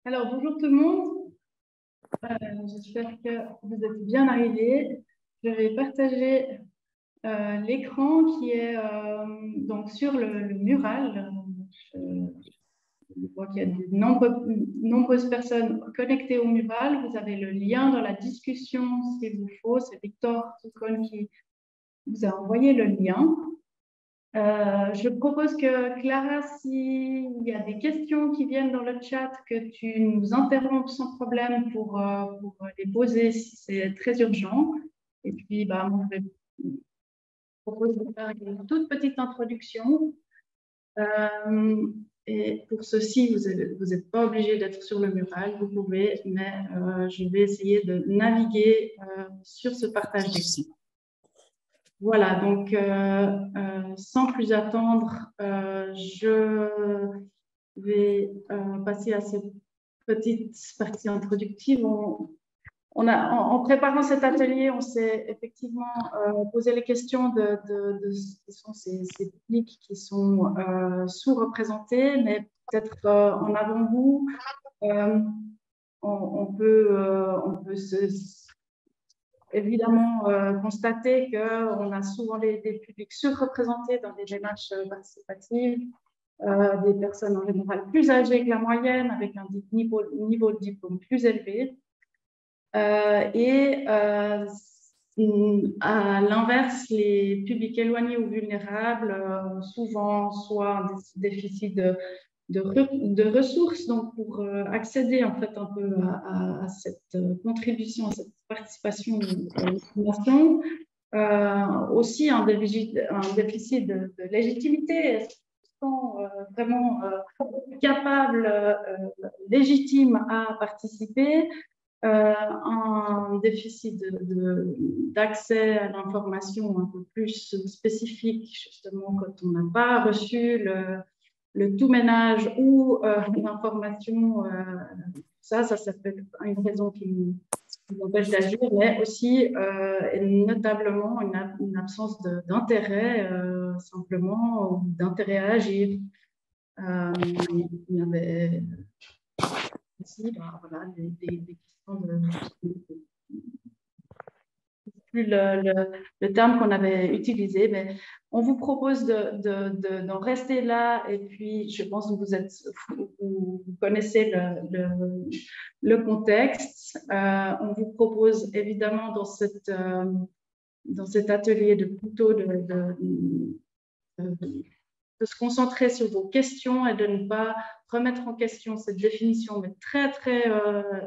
Alors, bonjour tout le monde. J'espère que vous êtes bien arrivés. Je vais partager l'écran qui est donc sur le mural. Je vois qu'il y a de nombreuses personnes connectées au mural. Vous avez le lien dans la discussion s'il vous faut. C'est Victor Soukol qui vous a envoyé le lien. Je propose que Clara, s'il y a des questions qui viennent dans le chat, que tu nous interrompes sans problème pour les poser si c'est très urgent. Et puis, moi, je vais proposer de faire une toute petite introduction. Et pour ceci, vous n'êtes pas obligé d'être sur le mural, vous pouvez, mais je vais essayer de naviguer sur ce partage d'écran. Voilà, donc sans plus attendre, je vais passer à cette petite partie introductive. En préparant cet atelier, on s'est effectivement posé les questions de ce sont ces publics qui sont sous-représentés, mais peut-être en avant-goût, on peut évidemment constater qu'on a souvent des publics surreprésentés dans des démarches participatives, des personnes en général plus âgées que la moyenne, avec un niveau de diplôme plus élevé. À l'inverse, les publics éloignés ou vulnérables ont souvent soit un déficit de ressources, donc pour accéder en fait un peu à cette contribution, à cette participation à l'information, aussi un déficit de légitimité. Est-ce qu'ils sont vraiment capables, légitimes à participer? Un déficit d'accès à l'information un peu plus spécifique, justement, quand on n'a pas reçu le tout ménage ou l'information, ça peut être une raison qui nous empêche d'agir, mais aussi notablement une absence d'intérêt, simplement, ou d'intérêt à agir. Il y avait aussi voilà, des questions de plus le terme qu'on avait utilisé, mais on vous propose d'en rester là. Et puis, je pense que vous connaissez le contexte. On vous propose évidemment dans cet atelier plutôt de se concentrer sur vos questions et de ne pas remettre en question cette définition, mais très, très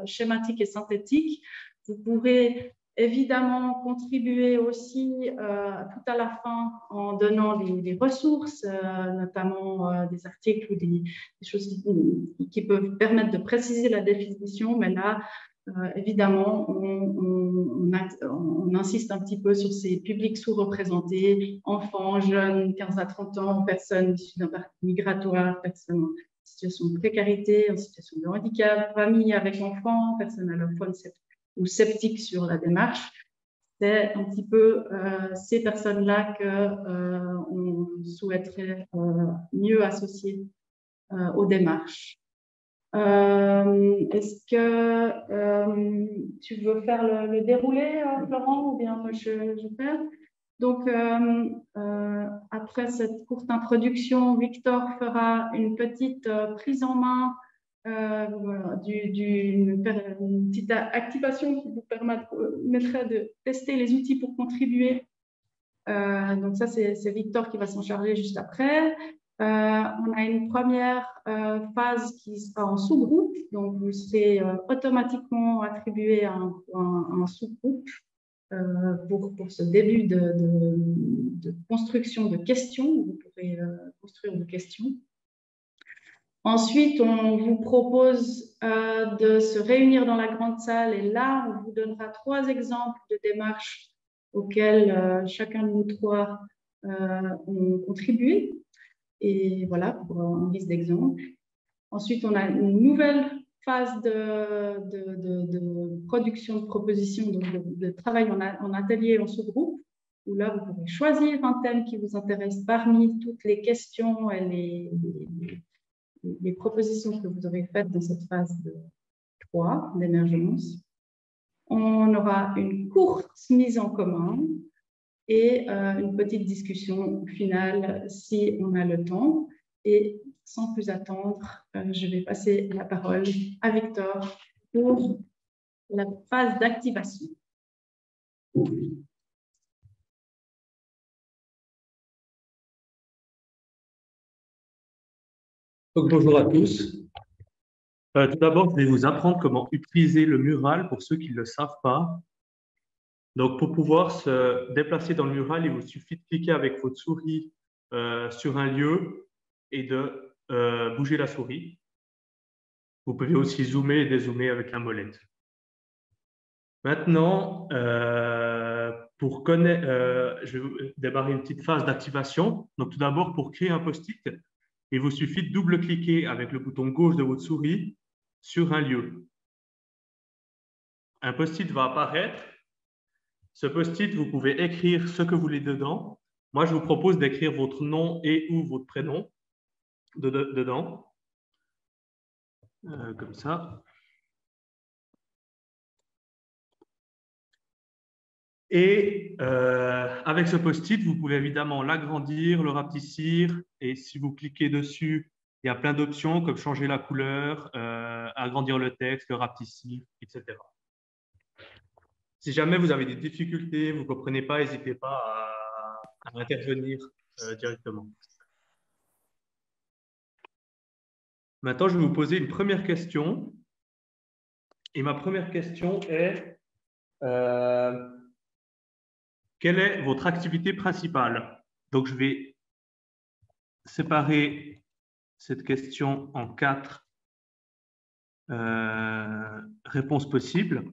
schématique et synthétique. Vous pourrez évidemment contribuer aussi tout à la fin en donnant des ressources, notamment des articles ou des choses qui peuvent permettre de préciser la définition, mais là, évidemment, on insiste un petit peu sur ces publics sous-représentés, enfants, jeunes, 15 à 30 ans, personnes issues d'un parcours migratoire, personnes en situation de précarité, en situation de handicap, familles avec enfants, personnes allophones ou sceptiques sur la démarche. C'est un petit peu ces personnes-là qu'on souhaiterait mieux associer aux démarches. Est-ce que tu veux faire le déroulé, Florent, ou bien je fais? Donc, après cette courte introduction, Victor fera une petite prise en main, une petite activation qui vous permettrait de tester les outils pour contribuer. Donc ça, c'est Victor qui va s'en charger juste après. On a une première phase qui sera en sous-groupe, donc vous serez automatiquement attribué à un sous-groupe pour ce début de construction de questions. Vous pourrez construire vos questions. Ensuite, on vous propose de se réunir dans la grande salle et là, on vous donnera 3 exemples de démarches auxquelles chacun de nous 3 ont contribué. Et voilà, pour en guise d'exemple. Ensuite, on a une nouvelle phase de production de propositions, donc de travail en atelier, en sous-groupe, où là, vous pouvez choisir un thème qui vous intéresse parmi toutes les questions et les propositions que vous aurez faites dans cette phase de 3 d'émergence. On aura une courte mise en commun et une petite discussion finale si on a le temps. Et sans plus attendre, je vais passer la parole à Victor pour la phase d'activation. Donc, bonjour à tous. Tout d'abord, je vais vous apprendre comment utiliser le mural pour ceux qui ne le savent pas. Donc, pour pouvoir se déplacer dans le mural, il vous suffit de cliquer avec votre souris sur un lieu et de bouger la souris. Vous pouvez aussi zoomer et dézoomer avec la molette. Maintenant, je vais démarrer une petite phase d'activation. Donc, tout d'abord, pour créer un post-it, il vous suffit de double-cliquer avec le bouton gauche de votre souris sur un lieu. Un post-it va apparaître. Ce post-it, vous pouvez écrire ce que vous voulez dedans. Moi, je vous propose d'écrire votre nom et ou votre prénom dedans. Comme ça. Et avec ce post-it, vous pouvez évidemment l'agrandir, le rapetissir. Et si vous cliquez dessus, il y a plein d'options comme changer la couleur, agrandir le texte, le rapetissir, etc. Si jamais vous avez des difficultés, vous ne comprenez pas, n'hésitez pas à intervenir directement. Maintenant, je vais vous poser une première question. Et ma première question est quelle est votre activité principale? Donc, je vais séparer cette question en 4 réponses possibles.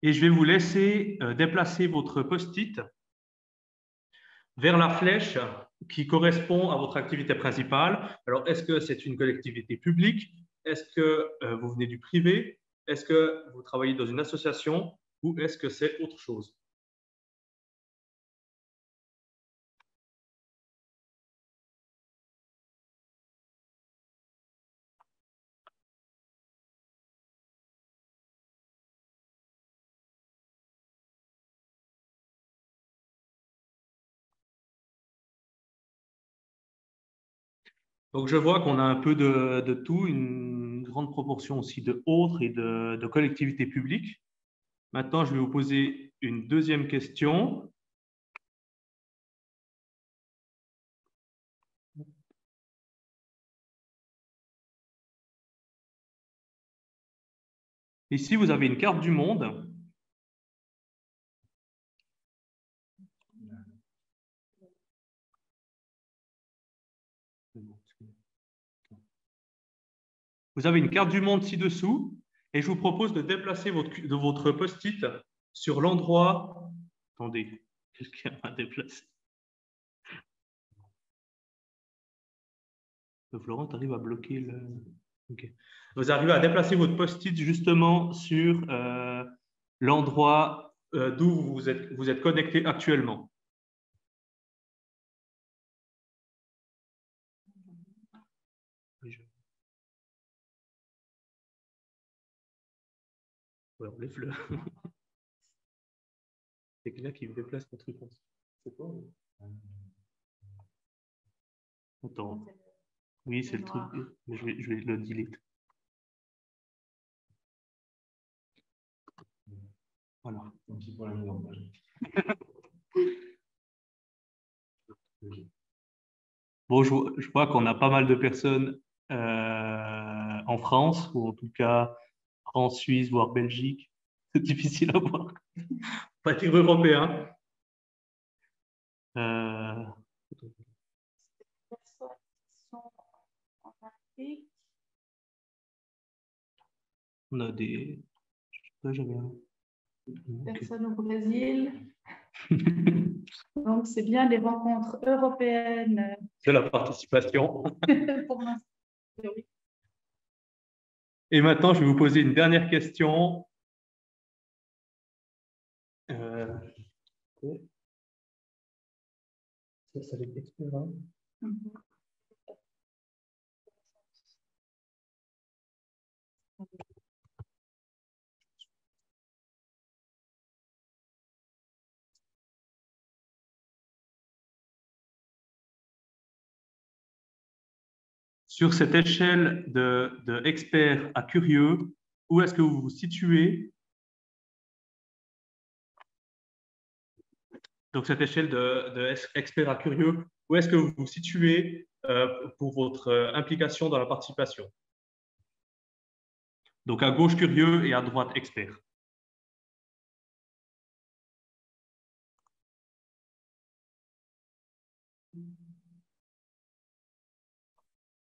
Et je vais vous laisser déplacer votre post-it vers la flèche qui correspond à votre activité principale. Alors, est-ce que c'est une collectivité publique? Est-ce que vous venez du privé? Est-ce que vous travaillez dans une association? Ou est-ce que c'est autre chose? Donc, je vois qu'on a un peu de tout, une grande proportion aussi de autres et de collectivités publiques. Maintenant, je vais vous poser une deuxième question. Ici, vous avez une carte du monde. Vous avez une carte du monde ci-dessous et je vous propose de déplacer votre post-it sur l'endroit. Attendez, quelqu'un m'a déplacé. Florent, tu arrives à bloquer le. Okay. Vous arrivez à déplacer votre post-it justement sur l'endroit d'où vous êtes connecté actuellement. Ouais, on lève le. C'est quelqu'un qui me déplace mon truc. C'est quoi? Attends. Oui, c'est le truc. Mais je vais le delete. Voilà. Bon, je vois qu'on a pas mal de personnes en France, ou en tout cas France, Suisse, voire Belgique. C'est difficile à voir. Pas dire européen. Personnes qui sont en Afrique. On a des... Personnes au Brésil. Donc, c'est bien les rencontres européennes. C'est la participation. Pour l'instant, oui. Et maintenant, je vais vous poser une dernière question. Ça va être expert, hein? Sur cette échelle de expert à curieux, où est-ce que vous vous situez? Donc, cette échelle de expert à curieux, où est-ce que vous vous situez pour votre implication dans la participation? Donc, à gauche, curieux et à droite, expert.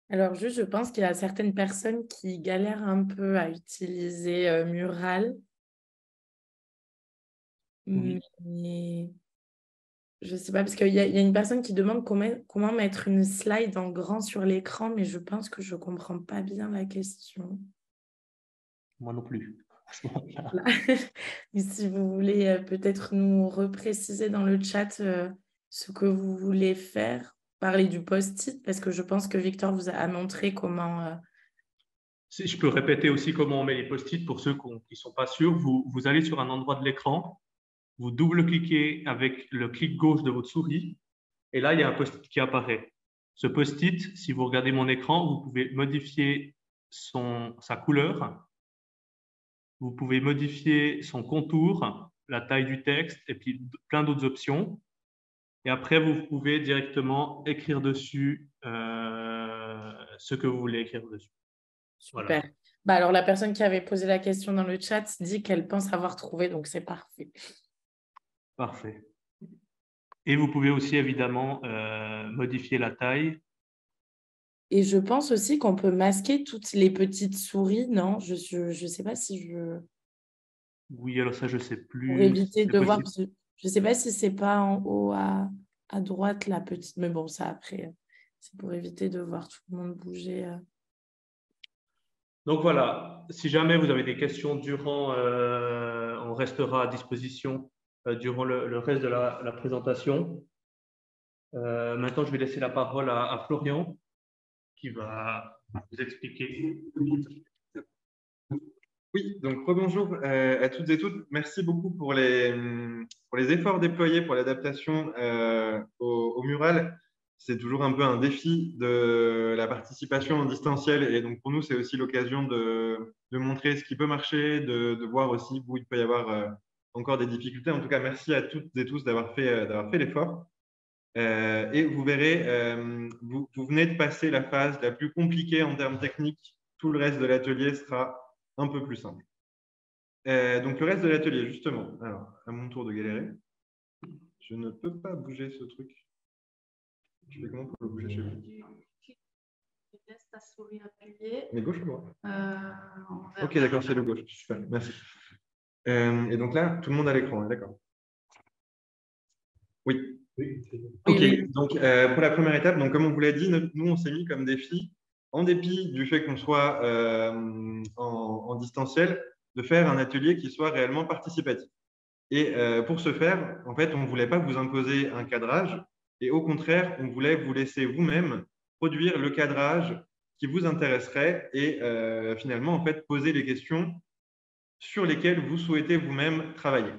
Alors, juste, je pense qu'il y a certaines personnes qui galèrent un peu à utiliser Mural. Oui. Mais je ne sais pas, parce qu'il y a une personne qui demande comment mettre une slide en grand sur l'écran, mais je pense que je ne comprends pas bien la question. Moi non plus. Voilà. Et si vous voulez peut-être nous repréciser dans le chat ce que vous voulez faire, parler du post-it, parce que je pense que Victor vous a montré comment... Si je peux répéter aussi comment on met les post-it pour ceux qui ne sont pas sûrs, vous allez sur un endroit de l'écran, vous double-cliquez avec le clic gauche de votre souris, et là, il y a un post-it qui apparaît. Ce post-it, si vous regardez mon écran, vous pouvez modifier sa couleur, vous pouvez modifier son contour, la taille du texte, et puis plein d'autres options. Et après, vous pouvez directement écrire dessus ce que vous voulez écrire dessus. Super. Voilà. Bah alors, la personne qui avait posé la question dans le chat dit qu'elle pense avoir trouvé, donc c'est parfait. Parfait. Et vous pouvez aussi évidemment modifier la taille. Et je pense aussi qu'on peut masquer toutes les petites souris, non? Je sais pas si je... Oui, alors ça, je ne sais plus. Pour éviter de voir, possible. je ne sais pas si c'est pas en haut à droite la petite, mais bon, ça après, c'est pour éviter de voir tout le monde bouger. Donc voilà, si jamais vous avez des questions durant, on restera à disposition durant le reste de la présentation. Maintenant, je vais laisser la parole à Florian qui va vous expliquer. Oui, donc rebonjour à toutes et toutes. Merci beaucoup pour les efforts déployés pour l'adaptation au mural. C'est toujours un peu un défi de la participation en distanciel. Et donc, pour nous, c'est aussi l'occasion de montrer ce qui peut marcher, de voir aussi où il peut y avoir encore des difficultés. En tout cas, merci à toutes et tous d'avoir fait l'effort. Et vous verrez, vous venez de passer la phase la plus compliquée en termes techniques. Tout le reste de l'atelier sera un peu plus simple. Donc, le reste de l'atelier, justement. Alors, à mon tour de galérer. Je ne peux pas bouger ce truc. Je fais comment pour le bouger chez vous? Tu laisses ta souris appuyée. Mais gauche ou droite? Ok, d'accord, c'est le gauche. Super, merci. Et donc là, tout le monde a l'écran, d'accord? Oui. Ok, donc pour la première étape, donc, comme on vous l'a dit, nous, on s'est mis comme défi, en dépit du fait qu'on soit en distanciel, de faire un atelier qui soit réellement participatif. Et pour ce faire, en fait, on ne voulait pas vous imposer un cadrage, et au contraire, on voulait vous laisser vous-même produire le cadrage qui vous intéresserait et finalement, en fait, poser les questions sur lesquelles vous souhaitez vous-même travailler.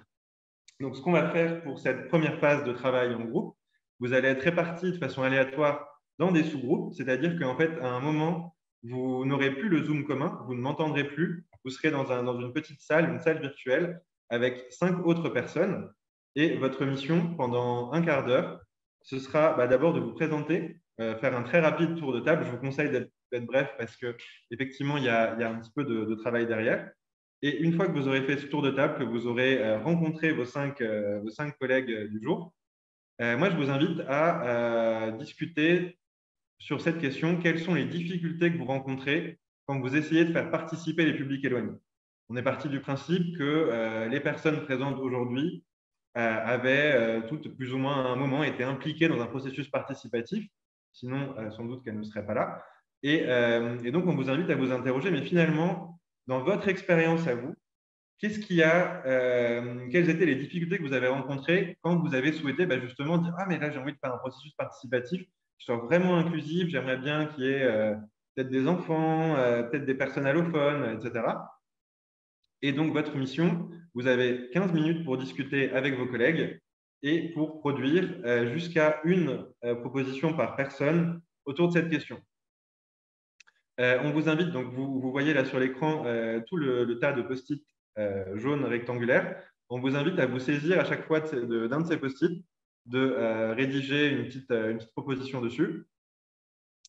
Donc, ce qu'on va faire pour cette première phase de travail en groupe, vous allez être répartis de façon aléatoire dans des sous-groupes, c'est-à-dire qu'en fait, à un moment, vous n'aurez plus le Zoom commun, vous ne m'entendrez plus, vous serez dans une petite salle, une salle virtuelle, avec 5 autres personnes. Et votre mission, pendant un quart d'heure, ce sera d'abord de vous présenter, faire un très rapide tour de table. Je vous conseille d'être bref parce qu'effectivement, il y a un petit peu de travail derrière. Et une fois que vous aurez fait ce tour de table, que vous aurez rencontré vos cinq collègues du jour, moi, je vous invite à discuter sur cette question. Quelles sont les difficultés que vous rencontrez quand vous essayez de faire participer les publics éloignés? On est parti du principe que les personnes présentes aujourd'hui avaient toutes, plus ou moins à un moment, été impliquées dans un processus participatif. Sinon, sans doute qu'elles ne seraient pas là. Et donc, on vous invite à vous interroger, mais finalement, dans votre expérience à vous, qu'est-ce qu'il y a, quelles étaient les difficultés que vous avez rencontrées quand vous avez souhaité justement dire « Ah, mais là, j'ai envie de faire un processus participatif qui soit vraiment inclusif, j'aimerais bien qu'il y ait peut-être des enfants, peut-être des personnes allophones, etc. » Et donc, votre mission, vous avez 15 minutes pour discuter avec vos collègues et pour produire jusqu'à une proposition par personne autour de cette question. On vous invite, donc vous voyez là sur l'écran tout le tas de post-it jaunes rectangulaires. On vous invite à vous saisir à chaque fois d'un de ces post-it, de rédiger une petite proposition dessus,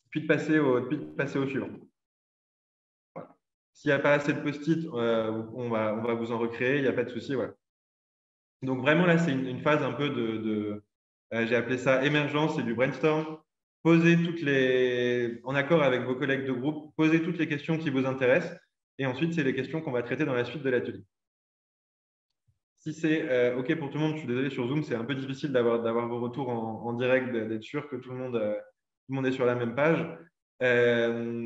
puis de passer au suivant. Voilà. S'il n'y a pas assez de post-it, on va vous en recréer, il n'y a pas de souci. Voilà. Donc vraiment là, c'est une phase un peu j'ai appelé ça émergence et du brainstorm. Posez en accord avec vos collègues de groupe, posez toutes les questions qui vous intéressent. Et ensuite, c'est les questions qu'on va traiter dans la suite de l'atelier. Si c'est OK pour tout le monde, je suis désolé, sur Zoom, c'est un peu difficile d'avoir vos retours en direct, d'être sûr que tout le monde est sur la même page.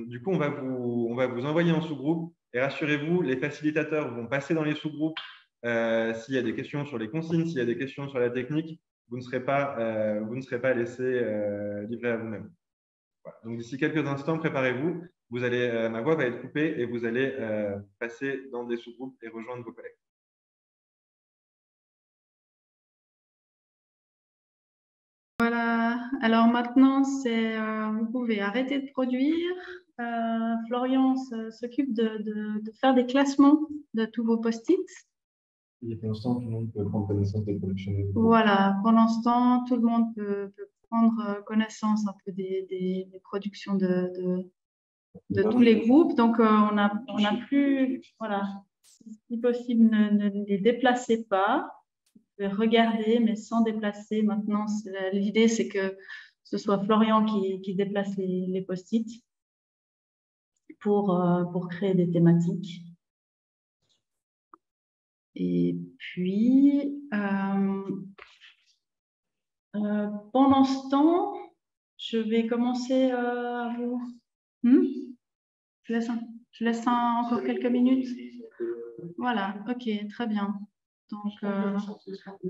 Du coup, on va vous envoyer en sous-groupe. Et rassurez-vous, les facilitateurs vont passer dans les sous-groupes s'il y a des questions sur les consignes, s'il y a des questions sur la technique. Vous ne serez pas laissé livrer à vous-même. Voilà. Donc, d'ici quelques instants, préparez-vous. Ma voix va être coupée et vous allez passer dans des sous-groupes et rejoindre vos collègues. Voilà. Alors maintenant, vous pouvez arrêter de produire. Florian s'occupe de faire des classements de tous vos post-it. Et pour l'instant, tout le monde peut prendre connaissance des productions. Voilà, pour l'instant, tout le monde peut prendre connaissance un peu des productions de tous les groupes. Donc, on n'a plus, voilà, si possible, ne les déplacez pas. Vous pouvez regarder, mais sans déplacer. Maintenant, l'idée, c'est que ce soit Florian qui déplace les post-it pour créer des thématiques. Et puis, pendant ce temps, je vais commencer à vous. Je laisse encore quelques minutes. Voilà, ok, très bien. Donc,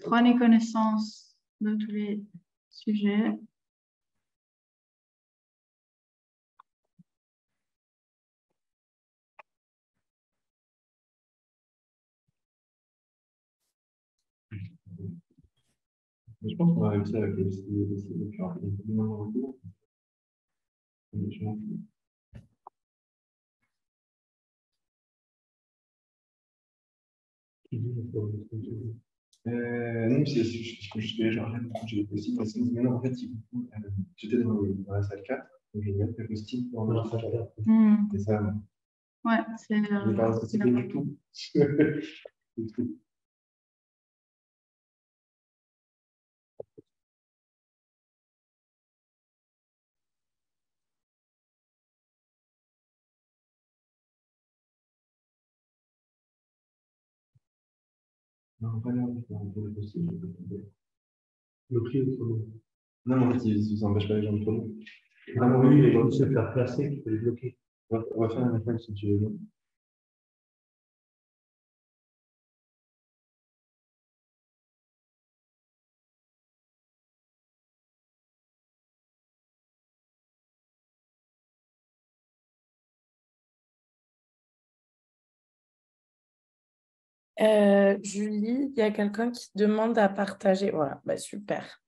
prenez connaissance de tous les sujets. Je pense qu'on va réussir avec les non, c'est juste que j'arrête j'ai les post-it parce que maintenant, en fait, j'étais dans la salle 4, donc je vais mettre les post-it dans la salle 4. C'est ça. Ouais, c'est pas du tout. Non, pas là, pour le post-it. Bloqué ou trop long? Non, en fait, ça n'empêche pas les gens de trop long. Ah non, oui, les gens se faire placer, tu peux les bloquer. On va faire un appel si tu veux. Julie, il y a quelqu'un qui demande à partager. Voilà, bah, super.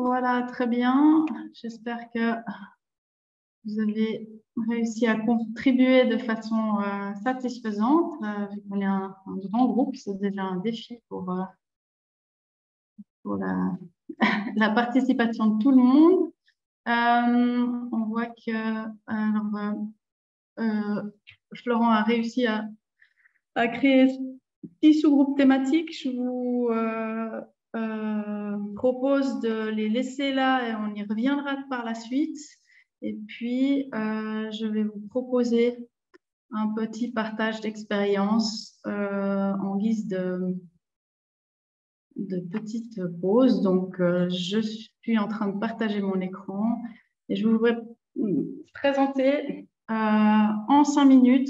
Voilà, très bien. J'espère que vous avez réussi à contribuer de façon satisfaisante. Vu qu'on est un grand groupe, c'est déjà un défi pour la participation de tout le monde. On voit que Florent a réussi à créer 6 sous-groupes thématiques. Je vous propose de les laisser là et on y reviendra par la suite. Et puis, je vais vous proposer un petit partage d'expérience en guise de petite pause. Donc, je suis en train de partager mon écran et je voudrais présenter en 5 minutes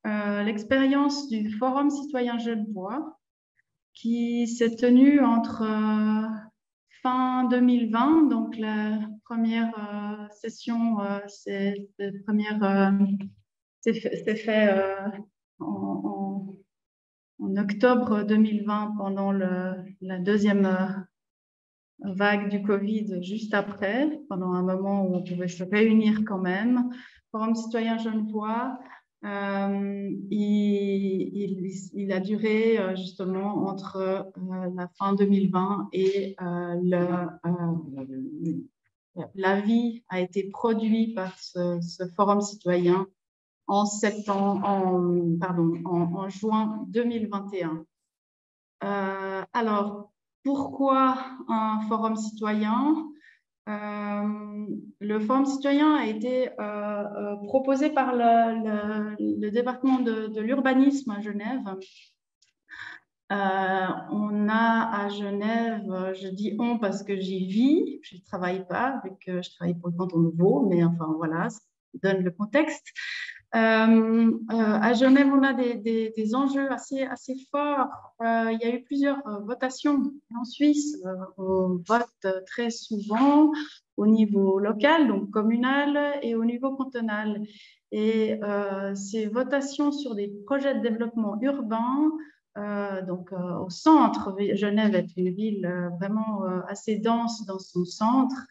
l'expérience du Forum citoyen Genevois qui s'est tenu entre fin 2020, donc la première session s'est fait en octobre 2020 pendant la deuxième vague du Covid, juste après, pendant un moment où on pouvait se réunir quand même. Forum citoyen Genevois, il a duré justement entre la fin 2020 et l'avis a été produit par ce Forum citoyen en juin 2021. Alors, pourquoi un forum citoyen? Le forum citoyen a été proposé par le département de l'urbanisme à Genève. On a à Genève, je dis on parce que j'y vis, je ne travaille pas, vu que je travaille pour le canton de Vaud, mais enfin voilà, ça donne le contexte. À Genève, on a des enjeux assez forts. Il y a eu plusieurs votations. En Suisse, on vote très souvent au niveau local, donc communal, et au niveau cantonal. Et ces votations sur des projets de développement urbain, au centre, Genève est une ville vraiment assez dense dans son centre.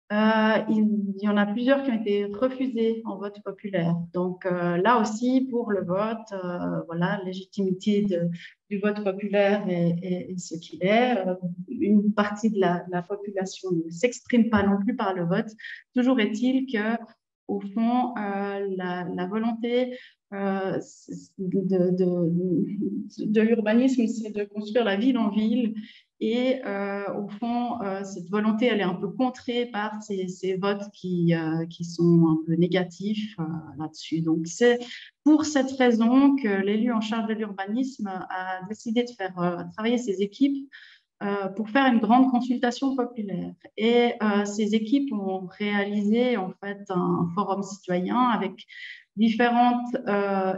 Il y en a plusieurs qui ont été refusés en vote populaire. Donc là aussi, pour le vote, voilà, légitimité du vote populaire est ce qu'il est. Une partie de la population ne s'exprime pas non plus par le vote. Toujours est-il que, au fond, la volonté de l'urbanisme, c'est de construire la ville en ville. Et au fond, cette volonté, elle est un peu contrée par ces votes qui sont un peu négatifs là-dessus. Donc, c'est pour cette raison que l'élu en charge de l'urbanisme a décidé de faire travailler ses équipes pour faire une grande consultation populaire. Et ces équipes ont réalisé en fait un forum citoyen avec différentes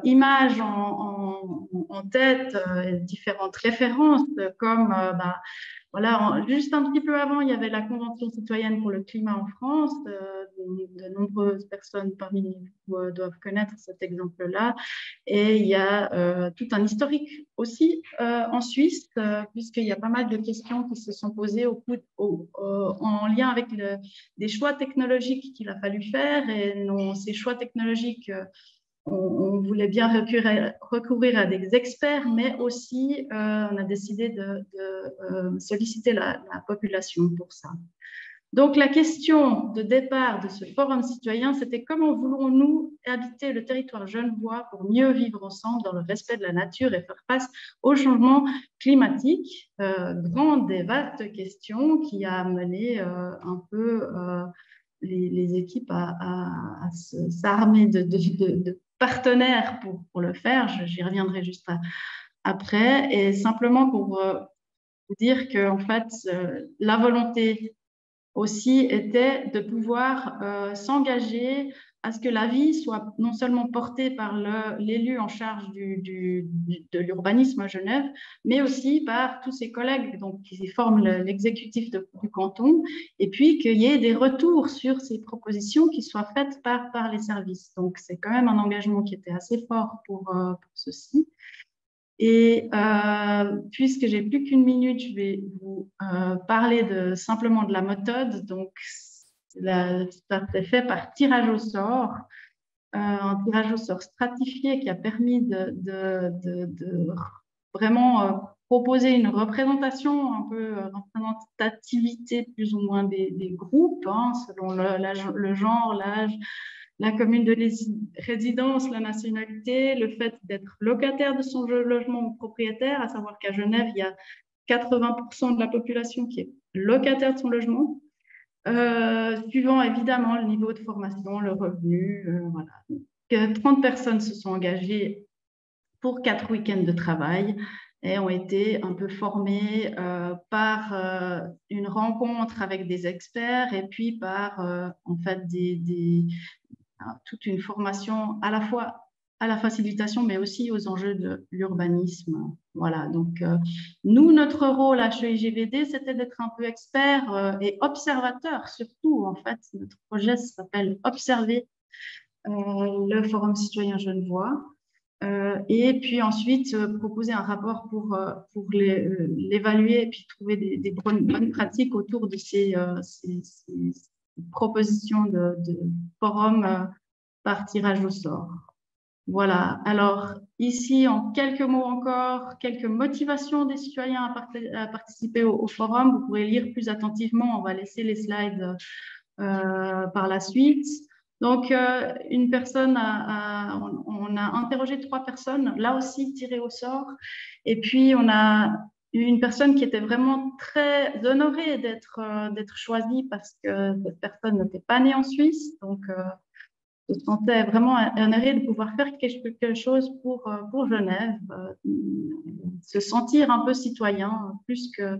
images en tête, différentes références comme voilà, juste un petit peu avant, il y avait la Convention citoyenne pour le climat en France. De nombreuses personnes parmi vous doivent connaître cet exemple-là. Et il y a tout un historique aussi en Suisse, puisqu'il y a pas mal de questions qui se sont posées en lien avec des choix technologiques qu'il a fallu faire. Et ces choix technologiques, on voulait bien recourir à des experts, mais aussi on a décidé de solliciter la population pour ça. Donc la question de départ de ce forum citoyen, c'était comment voulons-nous habiter le territoire genevois pour mieux vivre ensemble dans le respect de la nature et faire face au changement climatique. Grande et vaste question qui a amené un peu les équipes à s'armer de partenaires pour le faire. J'y reviendrai juste après. Et simplement pour vous dire que en fait, la volonté aussi était de pouvoir s'engager à ce que la vie soit non seulement portée par l'élu en charge de l'urbanisme à Genève, mais aussi par tous ses collègues donc, qui forment l'exécutif du canton, et puis qu'il y ait des retours sur ces propositions qui soient faites par les services. Donc, c'est quand même un engagement qui était assez fort pour ceci. Et puisque j'ai plus qu'une minute, je vais vous parler simplement de la méthode. Donc, ça s'est fait par tirage au sort, un tirage au sort stratifié qui a permis de vraiment proposer une représentation, un peu représentativité plus ou moins des groupes, hein, selon le genre, l'âge, la commune de résidence, la nationalité, le fait d'être locataire de son logement ou propriétaire, à savoir qu'à Genève, il y a 80% de la population qui est locataire de son logement, suivant évidemment le niveau de formation, le revenu. Voilà. Donc, 30 personnes se sont engagées pour 4 week-ends de travail et ont été un peu formées par une rencontre avec des experts et puis par en fait toute une formation à la fois à la facilitation, mais aussi aux enjeux de l'urbanisme. Voilà, donc nous, notre rôle à HEIGVD, c'était d'être un peu expert et observateur, surtout, en fait. Notre projet s'appelle Observer le Forum citoyen genevois. Et puis ensuite, proposer un rapport pour l'évaluer et puis trouver des bonnes pratiques autour de ces propositions de forum par tirage au sort. Voilà. Alors, ici, en quelques mots encore, quelques motivations des citoyens à participer au forum. Vous pourrez lire plus attentivement. On va laisser les slides par la suite. Donc, une personne on a interrogé 3 personnes, là aussi tirées au sort. Et puis, on a une personne qui était vraiment très honorée d'être choisie parce que cette personne n'était pas née en Suisse. Donc, se sentait vraiment honorée de pouvoir faire quelque chose pour Genève, se sentir un peu citoyen, plus que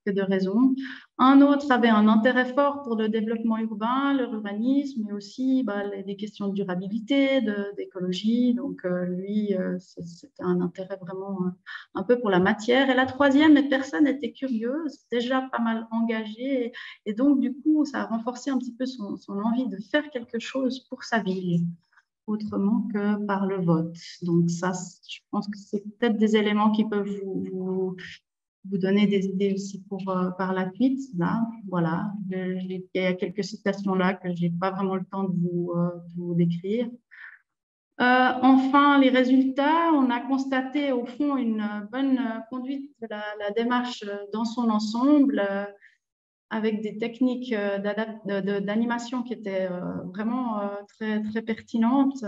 de raison. Un autre avait un intérêt fort pour le développement urbain, l'urbanisme, mais aussi des questions de durabilité, d'écologie. Donc, lui, c'était un intérêt vraiment un peu pour la matière. Et la troisième personne était curieuse, déjà pas mal engagée. Et donc, du coup, ça a renforcé un petit peu son envie de faire quelque chose pour sa ville, autrement que par le vote. Donc, ça, je pense que c'est peut-être des éléments qui peuvent vous donner des idées aussi pour par la suite. Là, voilà, il y a quelques citations là que je n'ai pas vraiment le temps de vous décrire. Enfin, les résultats, on a constaté au fond une bonne conduite de la démarche dans son ensemble, avec des techniques d'animation qui étaient vraiment très, très pertinentes,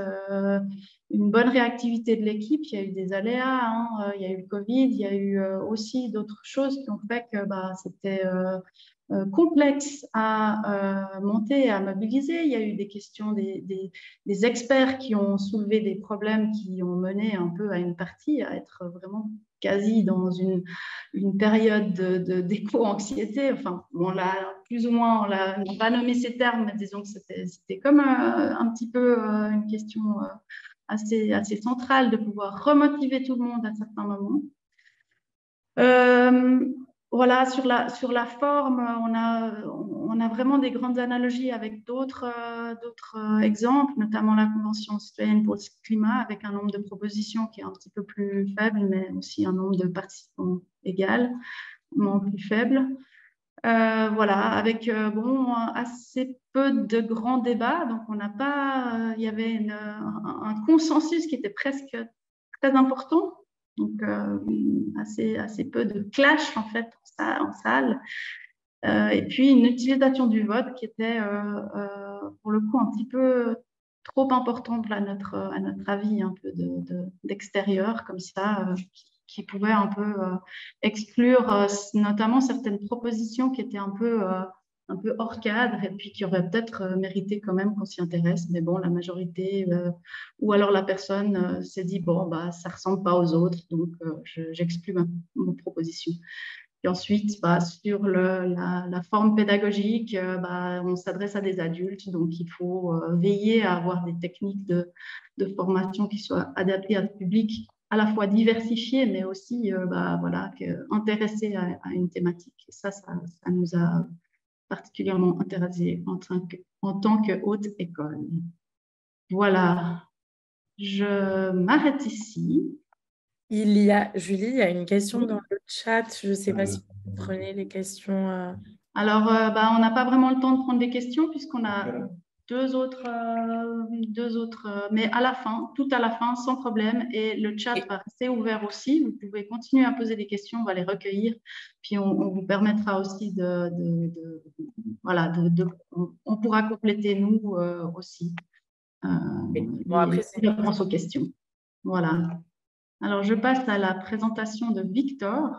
une bonne réactivité de l'équipe. Il y a eu des aléas, hein, il y a eu le Covid, il y a eu aussi d'autres choses qui ont fait que c'était complexe à monter, à mobiliser. Il y a eu des questions des experts qui ont soulevé des problèmes qui ont mené un peu à une partie à être vraiment quasi dans une période d'éco-anxiété. Enfin, on l'a plus ou moins, on n'a pas nommé ces termes, mais disons que c'était comme un petit peu une question assez centrale de pouvoir remotiver tout le monde à certains moments. Voilà, sur la forme, on a vraiment des grandes analogies avec d'autres exemples, notamment la Convention citoyenne pour le climat, avec un nombre de propositions qui est un petit peu plus faible, mais aussi un nombre de participants égal, non plus faible. Voilà, avec assez peu de grands débats, donc on n'a pas, il y avait un consensus qui était presque très important. Donc, assez peu de clash, en fait, en salle. Et puis, une utilisation du vote qui était, pour le coup, un petit peu trop importante à notre avis, un peu d'extérieur, comme ça, qui pouvait un peu exclure notamment certaines propositions qui étaient un peu hors cadre et puis qui auraient peut-être mérité quand même qu'on s'y intéresse. Mais bon, la majorité, ou alors la personne s'est dit, bon, ça ne ressemble pas aux autres, donc j'exclus ma proposition. Et ensuite, sur la forme pédagogique, on s'adresse à des adultes, donc il faut veiller à avoir des techniques de formation qui soient adaptées à ce public, à la fois diversifié, mais aussi intéressé à une thématique. Et ça nous a particulièrement intéressés en tant que haute école. Voilà, je m'arrête ici Julie, il y a une question dans le chat. Je ne sais pas si vous prenez les questions. Alors, on n'a pas vraiment le temps de prendre des questions puisqu'on a deux autres, mais à la fin, tout à la fin, sans problème. Et le chat va rester ouvert aussi. Vous pouvez continuer à poser des questions, on va les recueillir. Puis on vous permettra aussi on pourra compléter nous aussi les réponses aux questions. Voilà. Alors, je passe à la présentation de Victor.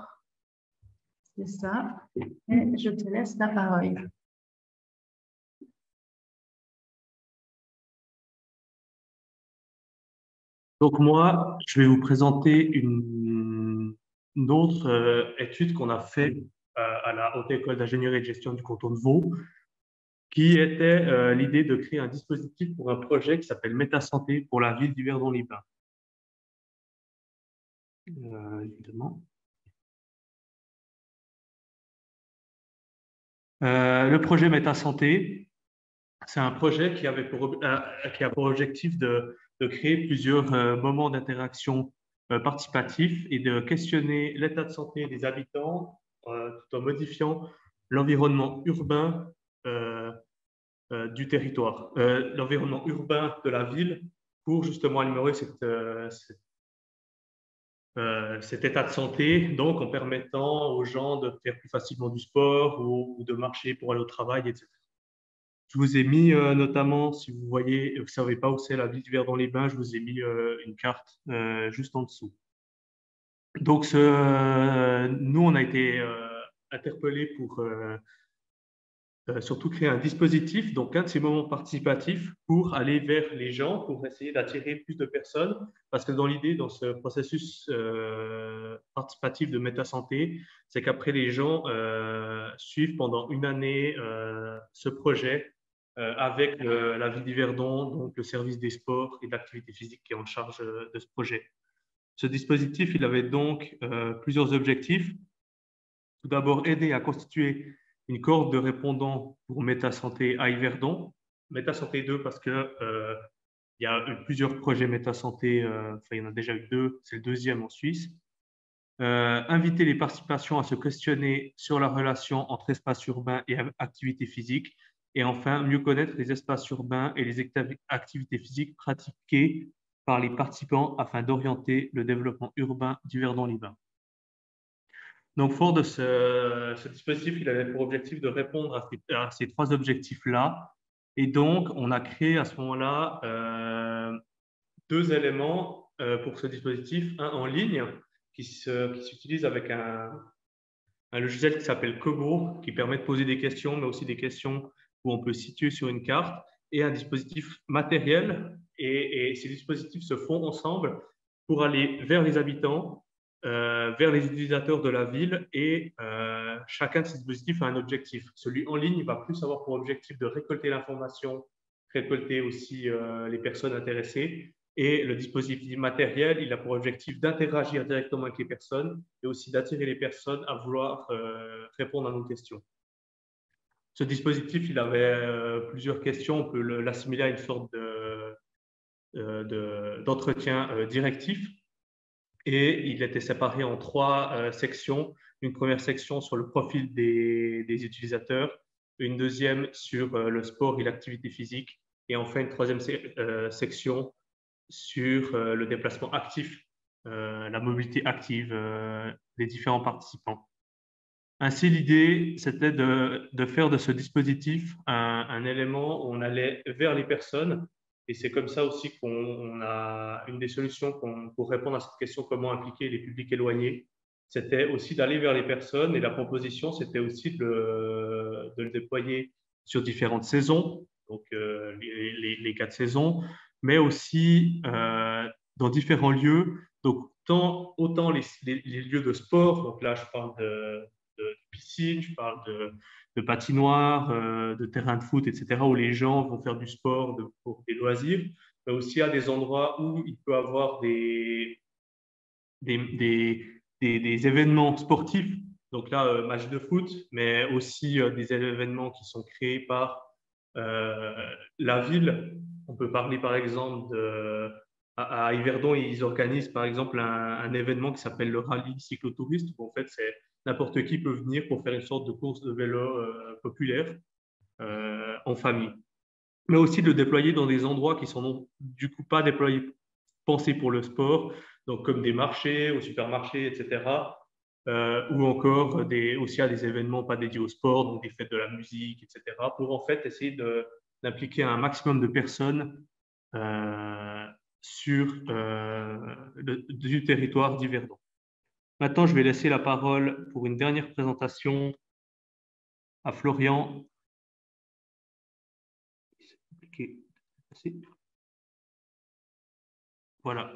C'est ça. Et je te laisse la parole. Donc moi, je vais vous présenter une autre étude qu'on a fait à la Haute École d'ingénierie et de gestion du canton de Vaud, qui était l'idée de créer un dispositif pour un projet qui s'appelle MetaSanté pour la ville d'Yverdon-les-Bains. Évidemment. Le projet MetaSanté, c'est un projet qui a pour objectif de créer plusieurs moments d'interaction participatifs et de questionner l'état de santé des habitants tout en modifiant l'environnement urbain du territoire, l'environnement urbain de la ville pour justement améliorer cet état de santé, donc en permettant aux gens de faire plus facilement du sport ou de marcher pour aller au travail, etc. Je vous ai mis notamment, si vous voyez, vous ne savez pas où c'est la ville d'Yverdon-les-Bains, je vous ai mis une carte juste en dessous. Donc, nous, on a été interpellés pour surtout créer un dispositif, donc un de ces moments participatifs pour aller vers les gens, pour essayer d'attirer plus de personnes, parce que dans l'idée, dans ce processus participatif de MetaSanté, c'est qu'après les gens suivent pendant une année ce projet avec la ville d'Yverdon, donc le service des sports et de l'activité physique qui est en charge de ce projet. Ce dispositif, il avait donc plusieurs objectifs. Tout d'abord, aider à constituer une cohorte de répondants pour MetaSanté à Yverdon. MetaSanté 2 parce que il y a eu plusieurs projets MetaSanté, il y en a déjà eu 2, c'est le deuxième en Suisse. Inviter les participations à se questionner sur la relation entre espace urbain et activité physique. Et enfin, mieux connaître les espaces urbains et les activités physiques pratiquées par les participants afin d'orienter le développement urbain d'Yverdon-les-Bains. Donc, fort de ce dispositif, il avait pour objectif de répondre à ces trois objectifs-là. Et donc, on a créé à ce moment-là deux éléments pour ce dispositif. Un en ligne qui s'utilise avec un logiciel qui s'appelle Kobo, qui permet de poser des questions, mais aussi des questions où on peut situer sur une carte, et un dispositif matériel. Et ces dispositifs se font ensemble pour aller vers les habitants, vers les utilisateurs de la ville, et chacun de ces dispositifs a un objectif. Celui en ligne va plus avoir pour objectif de récolter l'information, récolter aussi les personnes intéressées, et le dispositif matériel, il a pour objectif d'interagir directement avec les personnes et aussi d'attirer les personnes à vouloir répondre à nos questions. Ce dispositif, il avait plusieurs questions. On peut l'assimiler à une sorte d'entretien directif. Et il était séparé en trois sections. Une première section sur le profil des utilisateurs, une deuxième sur le sport et l'activité physique, et enfin une troisième section sur le déplacement actif, la mobilité active des différents participants. Ainsi, l'idée, c'était de faire de ce dispositif un élément où on allait vers les personnes. Et c'est comme ça aussi qu'on a une des solutions pour répondre à cette question, comment impliquer les publics éloignés. C'était aussi d'aller vers les personnes. Et la proposition, c'était aussi de le déployer sur différentes saisons, donc les 4 saisons, mais aussi dans différents lieux. Donc, autant les lieux de sport, donc là, je parle de piscine, je parle de patinoire, de terrain de foot, etc., où les gens vont faire du sport pour des loisirs, mais aussi à des endroits où il peut y avoir des événements sportifs. Donc là, match de foot, mais aussi des événements qui sont créés par la ville. On peut parler par exemple À Yverdon, ils organisent par exemple un événement qui s'appelle le rallye cyclotouriste, où en fait, c'est n'importe qui peut venir pour faire une sorte de course de vélo populaire en famille. Mais aussi de le déployer dans des endroits qui sont du coup pas déployés, pensés pour le sport, donc comme des marchés, au supermarché, etc. Ou encore aussi à des événements pas dédiés au sport, donc des fêtes de la musique, etc. Pour en fait essayer d'impliquer un maximum de personnes du territoire d'Yverdon. Maintenant, je vais laisser la parole pour une dernière présentation à Florian. Voilà.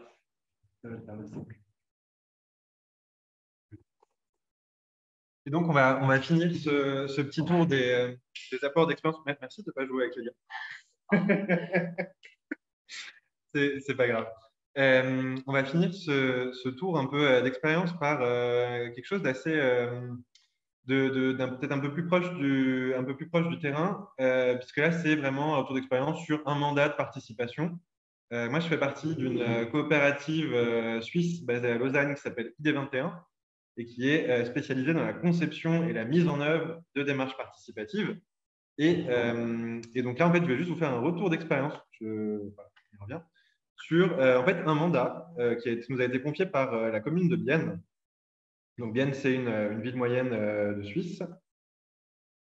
Et donc, on va finir ce petit tour des apports d'expérience. Merci de ne pas jouer avec les gars. C'est pas grave. On va finir ce tour un peu d'expérience par quelque chose d'assez peut-être un peu plus proche du terrain, puisque là, c'est vraiment un tour d'expérience sur un mandat de participation. Moi, je fais partie d'une coopérative suisse basée à Lausanne qui s'appelle ID21 et qui est spécialisée dans la conception et la mise en œuvre de démarches participatives. Et donc là, en fait, je vais juste vous faire un retour d'expérience. Je reviens sur en fait, un mandat qui nous a été confié par la commune de Bienne. Donc, Bienne, c'est une ville moyenne de Suisse.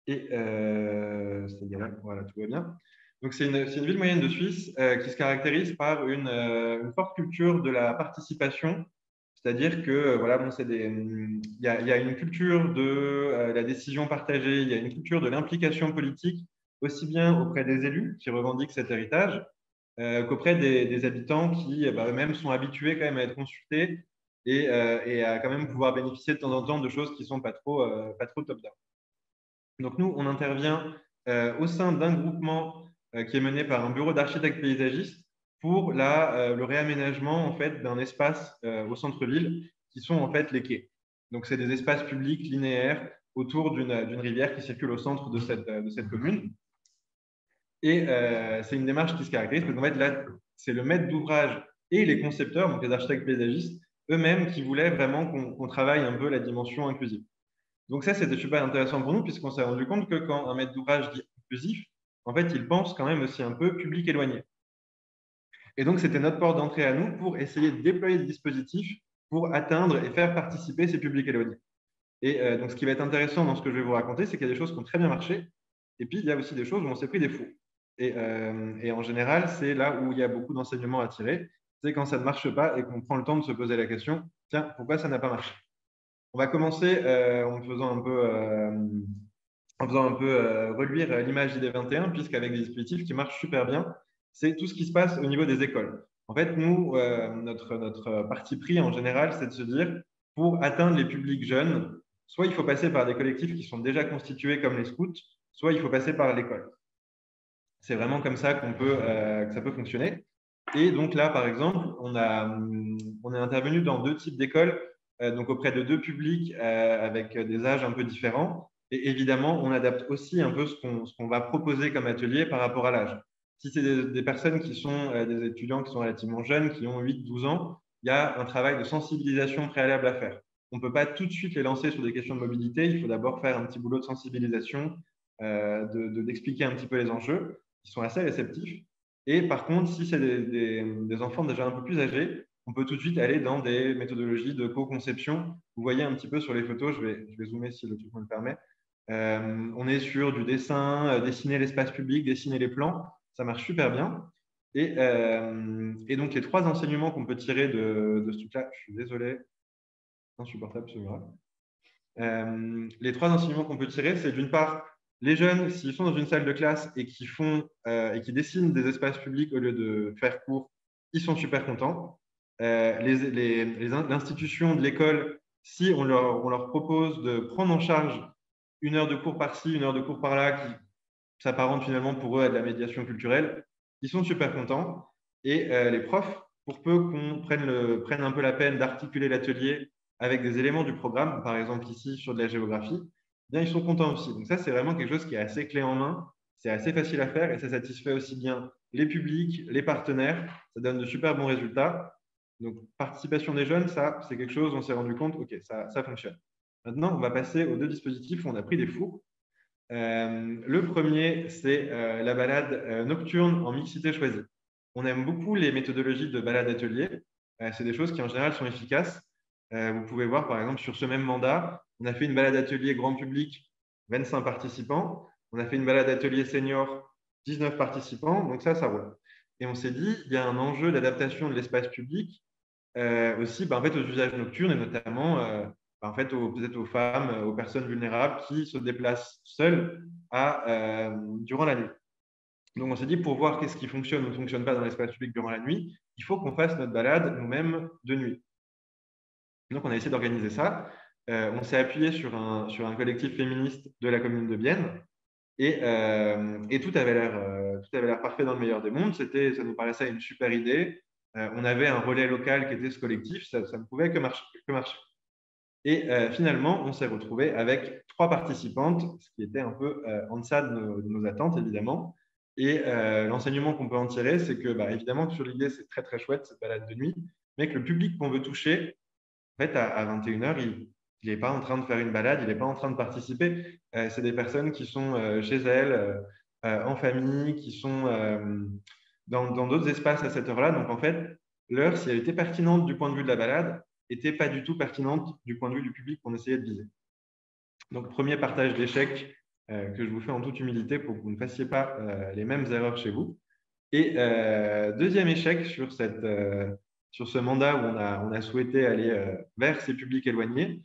Et voilà, tout va bien. Donc, c'est une ville moyenne de Suisse qui se caractérise par une forte culture de la participation. C'est-à-dire que voilà, bon, il y a une culture de la décision partagée, il y a une culture de l'implication politique, aussi bien auprès des élus qui revendiquent cet héritage, qu'auprès des habitants qui eux-mêmes sont habitués quand même à être consultés et à quand même pouvoir bénéficier de temps en temps de choses qui ne sont pas trop top-down. Donc nous, on intervient au sein d'un groupement qui est mené par un bureau d'architectes paysagistes pour le réaménagement en fait, d'un espace au centre-ville qui sont en fait les quais. Donc c'est des espaces publics linéaires autour d'une rivière qui circule au centre de cette commune. Et c'est une démarche qui se caractérise parce qu'en fait, là, c'est le maître d'ouvrage et les concepteurs, donc les architectes paysagistes, eux-mêmes qui voulaient vraiment qu'on travaille un peu la dimension inclusive. Donc ça, c'était super intéressant pour nous puisqu'on s'est rendu compte que quand un maître d'ouvrage dit inclusif, en fait, il pense quand même aussi un peu public éloigné. Et donc, c'était notre porte d'entrée à nous pour essayer de déployer des dispositifs pour atteindre et faire participer ces publics éloignés. Et donc, ce qui va être intéressant dans ce que je vais vous raconter, c'est qu'il y a des choses qui ont très bien marché et puis il y a aussi des choses où on s'est pris des fous. Et en général, c'est là où il y a beaucoup d'enseignements à tirer. C'est quand ça ne marche pas et qu'on prend le temps de se poser la question, tiens, pourquoi ça n'a pas marché? On va commencer en faisant un peu reluire l'image d'ID21, puisqu'avec des dispositifs qui marchent super bien, c'est tout ce qui se passe au niveau des écoles. En fait, nous, notre parti pris en général, c'est de se dire, pour atteindre les publics jeunes, soit il faut passer par des collectifs qui sont déjà constitués comme les scouts, soit il faut passer par l'école. C'est vraiment comme ça que ça peut fonctionner. Et donc là, par exemple, on est intervenu dans 2 types d'écoles, donc auprès de 2 publics avec des âges un peu différents. Et évidemment, on adapte aussi un peu ce qu'on va proposer comme atelier par rapport à l'âge. Si c'est des personnes qui sont des étudiants qui sont relativement jeunes, qui ont 8-12 ans, il y a un travail de sensibilisation préalable à faire. On ne peut pas tout de suite les lancer sur des questions de mobilité. Il faut d'abord faire un petit boulot de sensibilisation, d'expliquer un petit peu les enjeux. Ils sont assez réceptifs. Et par contre, si c'est des enfants déjà un peu plus âgés, on peut tout de suite aller dans des méthodologies de co-conception. Vous voyez un petit peu sur les photos, je vais zoomer si le truc me le permet. On est sur du dessin, dessiner l'espace public, dessiner les plans. Ça marche super bien. Et donc, les 3 enseignements qu'on peut tirer de ce truc-là, je suis désolé, insupportable ce mural. Les 3 enseignements qu'on peut tirer, c'est d'une part, les jeunes, s'ils sont dans une salle de classe et qui dessinent des espaces publics au lieu de faire cours, ils sont super contents. L'institution de l'école, si on leur propose de prendre en charge 1 heure de cours par-ci, 1 heure de cours par-là, qui s'apparente finalement pour eux à de la médiation culturelle, ils sont super contents. Et les profs, pour peu qu'on prenne un peu la peine d'articuler l'atelier avec des éléments du programme, par exemple ici sur de la géographie, bien, ils sont contents aussi. Donc ça, c'est vraiment quelque chose qui est assez clé en main. C'est assez facile à faire et ça satisfait aussi bien les publics, les partenaires. Ça donne de super bons résultats. Donc, participation des jeunes, ça, c'est quelque chose, on s'est rendu compte, OK, ça fonctionne. Maintenant, on va passer aux deux dispositifs où on a pris des fours. Le premier, c'est la balade nocturne en mixité choisie. On aime beaucoup les méthodologies de balade atelier. C'est des choses qui, en général, sont efficaces. Vous pouvez voir, par exemple, sur ce même mandat, on a fait une balade atelier grand public, 25 participants. On a fait une balade atelier senior, 19 participants. Donc ça roule. Et on s'est dit, il y a un enjeu d'adaptation de l'espace public aussi en fait, aux usages nocturnes et notamment peut-être aux femmes, aux personnes vulnérables qui se déplacent seules durant la nuit. Donc, on s'est dit, pour voir qu'est-ce qui fonctionne ou ne fonctionne pas dans l'espace public durant la nuit, il faut qu'on fasse notre balade nous-mêmes de nuit. Donc, on a essayé d'organiser ça. On s'est appuyé sur un collectif féministe de la commune de Bienne et tout avait l'air parfait dans le meilleur des mondes. Ça nous paraissait une super idée. On avait un relais local qui était ce collectif. Ça ne pouvait que marcher. Et finalement, on s'est retrouvé avec 3 participantes, ce qui était un peu en deçà de nos attentes, évidemment. Et l'enseignement qu'on peut en tirer, c'est que, évidemment, que sur l'idée, c'est très, très chouette, cette balade de nuit, mais que le public qu'on veut toucher, en fait, à 21 h, il n'est pas en train de faire une balade, il n'est pas en train de participer. C'est des personnes qui sont chez elles, en famille, qui sont dans d'autres espaces à cette heure-là. Donc, en fait, l'heure, si elle était pertinente du point de vue de la balade, n'était pas du tout pertinente du point de vue du public qu'on essayait de viser. Donc, premier partage d'échecs que je vous fais en toute humilité pour que vous ne fassiez pas les mêmes erreurs chez vous. Et deuxième échec sur ce mandat où on a souhaité aller vers ces publics éloignés.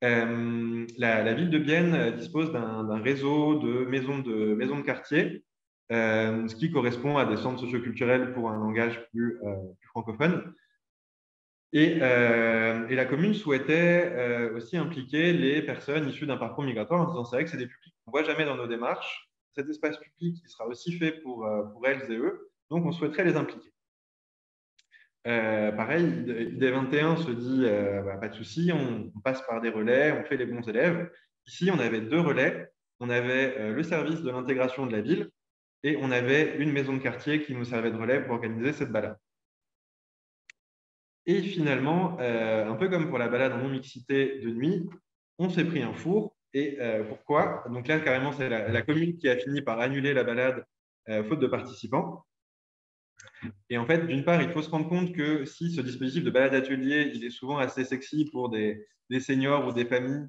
La ville de Bienne dispose d'un réseau de maisons de quartier, ce qui correspond à des centres socioculturels pour un langage plus francophone. Et la commune souhaitait aussi impliquer les personnes issues d'un parcours migratoire en disant c'est vrai que c'est des publics qu'on ne voit jamais dans nos démarches. Cet espace public il sera aussi fait pour elles et eux, donc on souhaiterait les impliquer. Pareil, ID21 se dit pas de souci, on passe par des relais, on fait les bons élèves. Ici, on avait 2 relais. On avait le service de l'intégration de la ville et on avait une maison de quartier qui nous servait de relais pour organiser cette balade. Et finalement, un peu comme pour la balade en non-mixité de nuit, on s'est pris un four. Et pourquoi? Donc là, carrément, c'est la commune qui a fini par annuler la balade faute de participants. Et en fait, d'une part, il faut se rendre compte que si ce dispositif de balade atelier, il est souvent assez sexy pour des seniors ou des familles,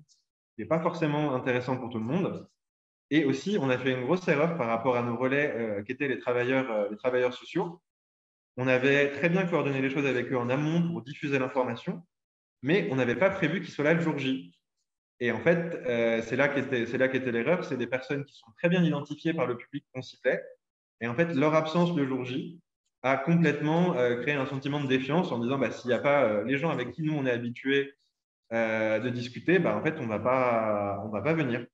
il n'est pas forcément intéressant pour tout le monde. Et aussi, on a fait une grosse erreur par rapport à nos relais qui étaient les travailleurs sociaux. On avait très bien coordonné les choses avec eux en amont pour diffuser l'information, mais on n'avait pas prévu qu'ils soient là le jour J. Et en fait, c'est là qu'était l'erreur. C'est des personnes qui sont très bien identifiées par le public qu'on ciblait. Et en fait, leur absence le jour J a complètement créé un sentiment de défiance en disant s'il n'y a pas les gens avec qui nous on est habitués de discuter, en fait, on va pas venir.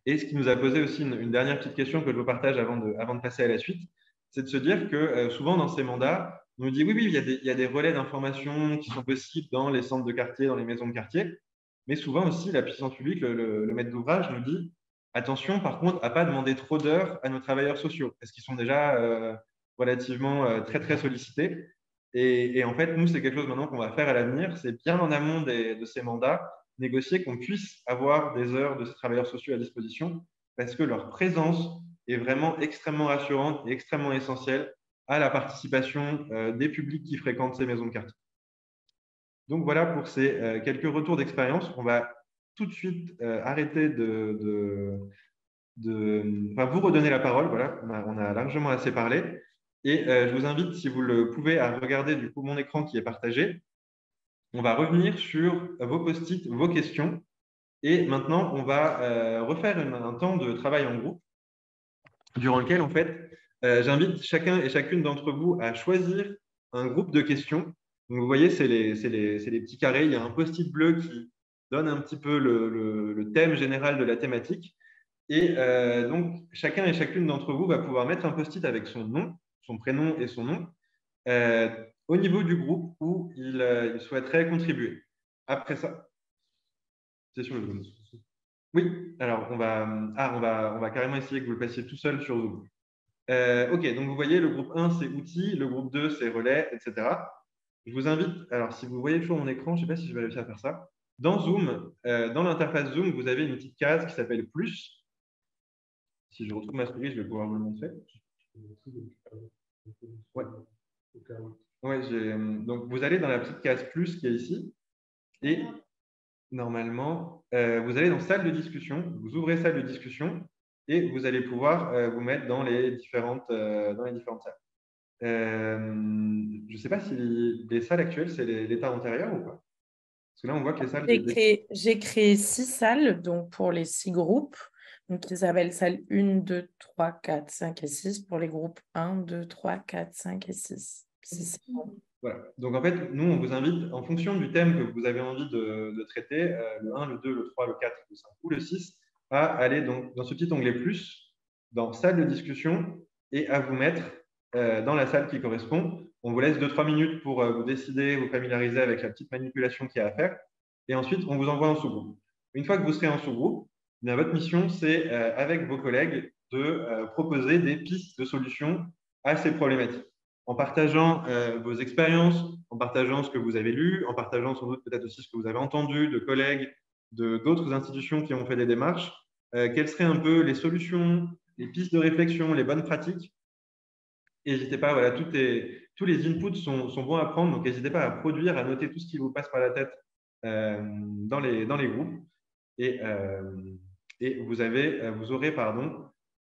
Et ce qui nous a posé aussi une dernière petite question que je vous partage avant de passer à la suite, c'est de se dire que souvent dans ces mandats, on nous dit oui, il y a des relais d'information qui sont possibles dans les centres de quartier, dans les maisons de quartier, mais souvent aussi la puissance publique, le maître d'ouvrage nous dit attention par contre à ne pas demander trop d'heures à nos travailleurs sociaux, parce qu'ils sont déjà relativement très très sollicités. Et en fait, nous, c'est quelque chose maintenant qu'on va faire à l'avenir, c'est bien en amont de ces mandats, négocier qu'on puisse avoir des heures de ces travailleurs sociaux à disposition, parce que leur présence est vraiment extrêmement rassurante et extrêmement essentielle à la participation des publics qui fréquentent ces maisons de quartier. Donc voilà pour ces quelques retours d'expérience. On va tout de suite arrêter vous redonner la parole. Voilà, on a largement assez parlé. Et je vous invite, si vous le pouvez, à regarder du coup mon écran qui est partagé. On va revenir sur vos post-it, vos questions. Et maintenant, on va refaire un temps de travail en groupe durant lequel, en fait, j'invite chacun et chacune d'entre vous à choisir un groupe de questions. Donc, vous voyez, c'est les petits carrés. Il y a un post-it bleu qui donne un petit peu le thème général de la thématique. Et donc, chacun et chacune d'entre vous va pouvoir mettre un post-it avec son nom, son prénom et son nom au niveau du groupe où il souhaiterait contribuer. Après ça, c'est sur le Oui, alors on va carrément essayer que vous le passiez tout seul sur Zoom. OK, donc vous voyez, le groupe 1, c'est outils, le groupe 2, c'est relais, etc. Je vous invite, alors si vous voyez toujours mon écran, je ne sais pas si je vais réussir à faire ça. Dans Zoom, dans l'interface Zoom, vous avez une petite case qui s'appelle plus. Si je retrouve ma souris, je vais pouvoir vous le montrer. Ouais. Ouais, donc vous allez dans la petite case plus qui est ici. Et normalement, vous allez dans salle de discussion, vous ouvrez salle de discussion et vous allez pouvoir vous mettre dans les différentes salles. Je ne sais pas si les salles actuelles, c'est l'état antérieur ou pas. Parce que là, on voit que les salles… J'ai créé 6 salles donc pour les 6 groupes. Donc, ils s'appellent salle 1, 2, 3, 4, 5 et 6 pour les groupes 1, 2, 3, 4, 5 et 6. Voilà. Donc, en fait, nous, on vous invite, en fonction du thème que vous avez envie de traiter, le 1, le 2, le 3, le 4, le 5 ou le 6, à aller donc dans ce petit onglet plus, dans salle de discussion, et à vous mettre dans la salle qui correspond. On vous laisse 2-3 minutes pour vous décider, vous familiariser avec la petite manipulation qu'il y a à faire. Et ensuite, on vous envoie en sous-groupe. Une fois que vous serez en sous-groupe, votre mission, c'est, avec vos collègues, de proposer des pistes de solutions à ces problématiques. En partageant vos expériences, en partageant ce que vous avez lu, en partageant sans doute peut-être aussi ce que vous avez entendu de collègues, d'autres institutions qui ont fait des démarches, quelles seraient un peu les solutions, les pistes de réflexion, les bonnes pratiques. N'hésitez pas, voilà, tous les inputs sont bons à prendre, donc n'hésitez pas à produire, à noter tout ce qui vous passe par la tête dans les groupes. Et vous aurez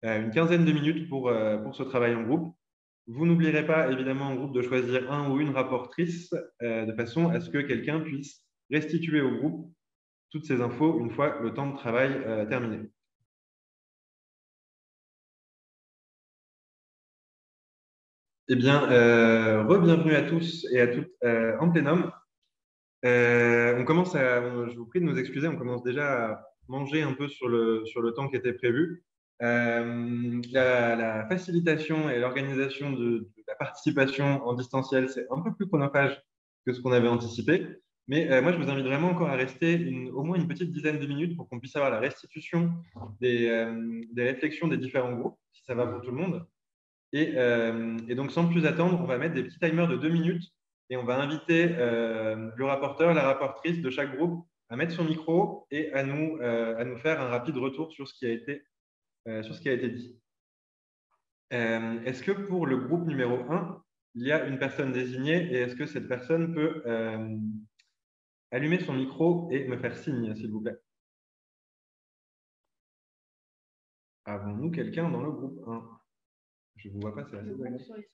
une quinzaine de minutes pour ce travail en groupe. Vous n'oublierez pas, évidemment, en groupe, de choisir un ou une rapportrice de façon à ce que quelqu'un puisse restituer au groupe toutes ces infos une fois le temps de travail terminé. Eh bien, re-bienvenue à tous et à toutes en plénum. Je vous prie de nous excuser, on commence déjà à manger un peu sur le temps qui était prévu. La facilitation et l'organisation de la participation en distanciel, c'est un peu plus chronophage que ce qu'on avait anticipé. Mais moi, je vous invite vraiment encore à rester au moins une petite dizaine de minutes pour qu'on puisse avoir la restitution des réflexions des différents groupes, si ça va pour tout le monde. Et donc, sans plus attendre, on va mettre des petits timers de 2 minutes et on va inviter le rapporteur, la rapportrice de chaque groupe à mettre son micro et à nous faire un rapide retour sur ce qui a été dit. Est-ce que pour le groupe numéro 1, il y a une personne désignée et est-ce que cette personne peut allumer son micro et me faire signe, s'il vous plaît? Avons-nous quelqu'un dans le groupe 1? Je ne vous vois pas, c'est assez désagréable.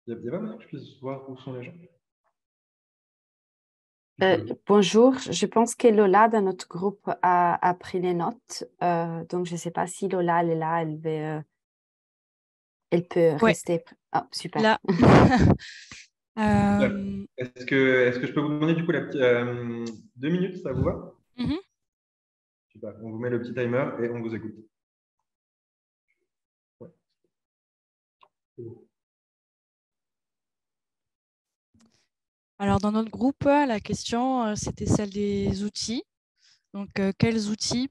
Il n'y a pas moyen que je puisse voir où sont les gens? Bonjour, je pense que Lola dans notre groupe a pris les notes. Donc, je ne sais pas si Lola elle est là, elle peut rester. Ah, super. Là. Est-ce que je peux vous demander du coup 2 minutes, ça vous va? Super. On vous met le petit timer et on vous écoute. Ouais. Alors, dans notre groupe, la question, c'était celle des outils. Donc, quels outils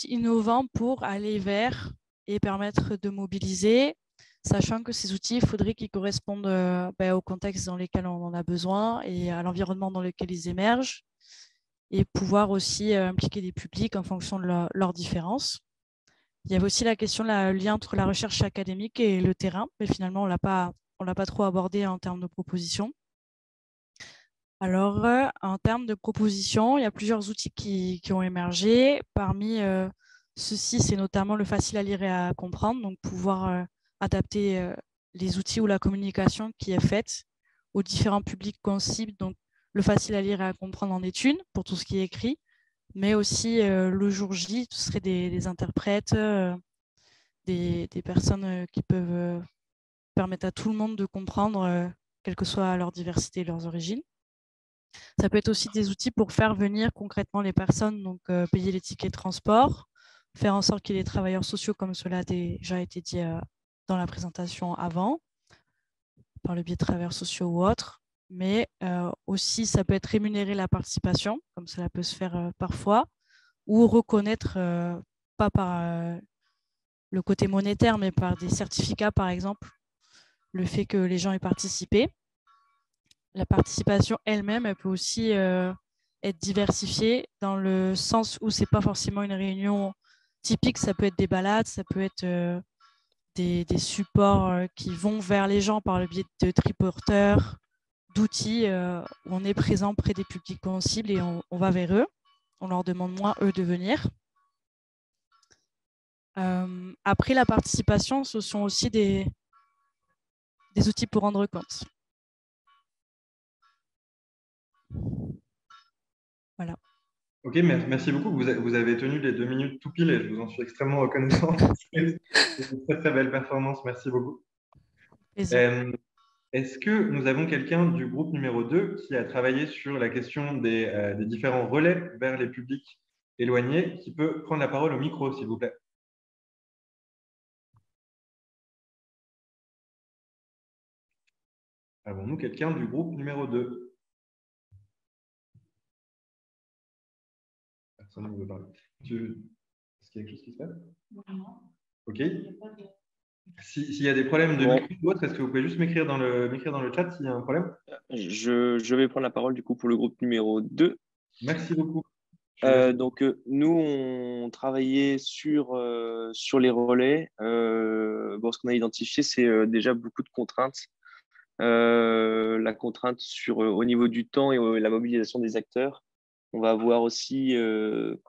innovants pour aller vers et permettre de mobiliser, sachant que ces outils, il faudrait qu'ils correspondent au contexte dans lequel on en a besoin et à l'environnement dans lequel ils émergent, et pouvoir aussi impliquer des publics en fonction de leurs différences. Il y avait aussi la question, le lien entre la recherche académique et le terrain, mais finalement, on ne l'a pas trop abordé en termes de propositions. Alors, en termes de propositions, il y a plusieurs outils qui ont émergé. Parmi ceux-ci, c'est notamment le facile à lire et à comprendre, donc pouvoir adapter les outils ou la communication qui est faite aux différents publics qu'on cible. Donc, le facile à lire et à comprendre en est une pour tout ce qui est écrit, mais aussi le jour J, ce serait des interprètes, des personnes qui peuvent permettre à tout le monde de comprendre, quelle que soit leur diversité et leurs origines. Ça peut être aussi des outils pour faire venir concrètement les personnes, donc payer les tickets de transport, faire en sorte qu'il y ait des travailleurs sociaux, comme cela a déjà été dit dans la présentation avant, par le biais de travailleurs sociaux ou autres, mais aussi ça peut être rémunérer la participation, comme cela peut se faire parfois, ou reconnaître, pas par le côté monétaire, mais par des certificats, par exemple, le fait que les gens aient participé. La participation elle-même, elle peut aussi être diversifiée dans le sens où c'est pas forcément une réunion typique, ça peut être des balades, ça peut être des supports qui vont vers les gens par le biais de triporteurs, d'outils où on est présent près des publics qu'on cible et on va vers eux. On leur demande moins, eux, de venir. Après la participation, ce sont aussi des outils pour rendre compte. Voilà. Ok, merci beaucoup. Vous avez tenu les 2 minutes tout pile et je vous en suis extrêmement reconnaissant. C'est une très très belle performance. Merci beaucoup. Est-ce que nous avons quelqu'un du groupe numéro 2 qui a travaillé sur la question des différents relais vers les publics éloignés, qui peut prendre la parole au micro, s'il vous plaît? Avons-nous quelqu'un du groupe numéro 2? Personne ne veut parler. Est-ce qu'il y a quelque chose qui se passe? Non. Ok. S'il y a des problèmes de micro ou autre, est-ce que vous pouvez juste m'écrire dans le chat s'il y a un problème? Je vais prendre la parole du coup pour le groupe numéro 2. Merci beaucoup. Donc, nous, on travaillait sur les relais. Ce qu'on a identifié, c'est déjà beaucoup de contraintes. La contrainte au niveau du temps et la mobilisation des acteurs. On va avoir aussi le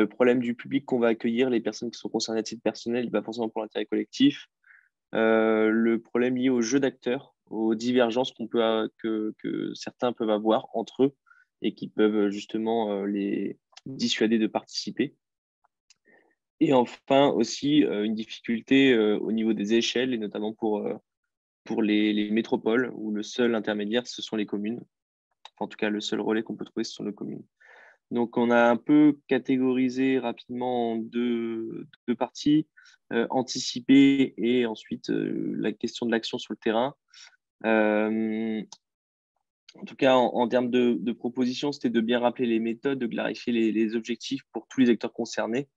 problème du public qu'on va accueillir, les personnes qui sont concernées à titre personnel, pas forcément pour l'intérêt collectif. Le problème lié au jeu d'acteurs, aux divergences que certains peuvent avoir entre eux et qui peuvent justement les dissuader de participer. Et enfin aussi une difficulté au niveau des échelles et notamment pour les métropoles où le seul intermédiaire, ce sont les communes. En tout cas, le seul relais qu'on peut trouver, ce sont les communes. Donc, on a un peu catégorisé rapidement en deux parties, anticiper et ensuite la question de l'action sur le terrain. En tout cas, en termes de propositions, c'était de bien rappeler les méthodes, de clarifier les objectifs pour tous les acteurs concernés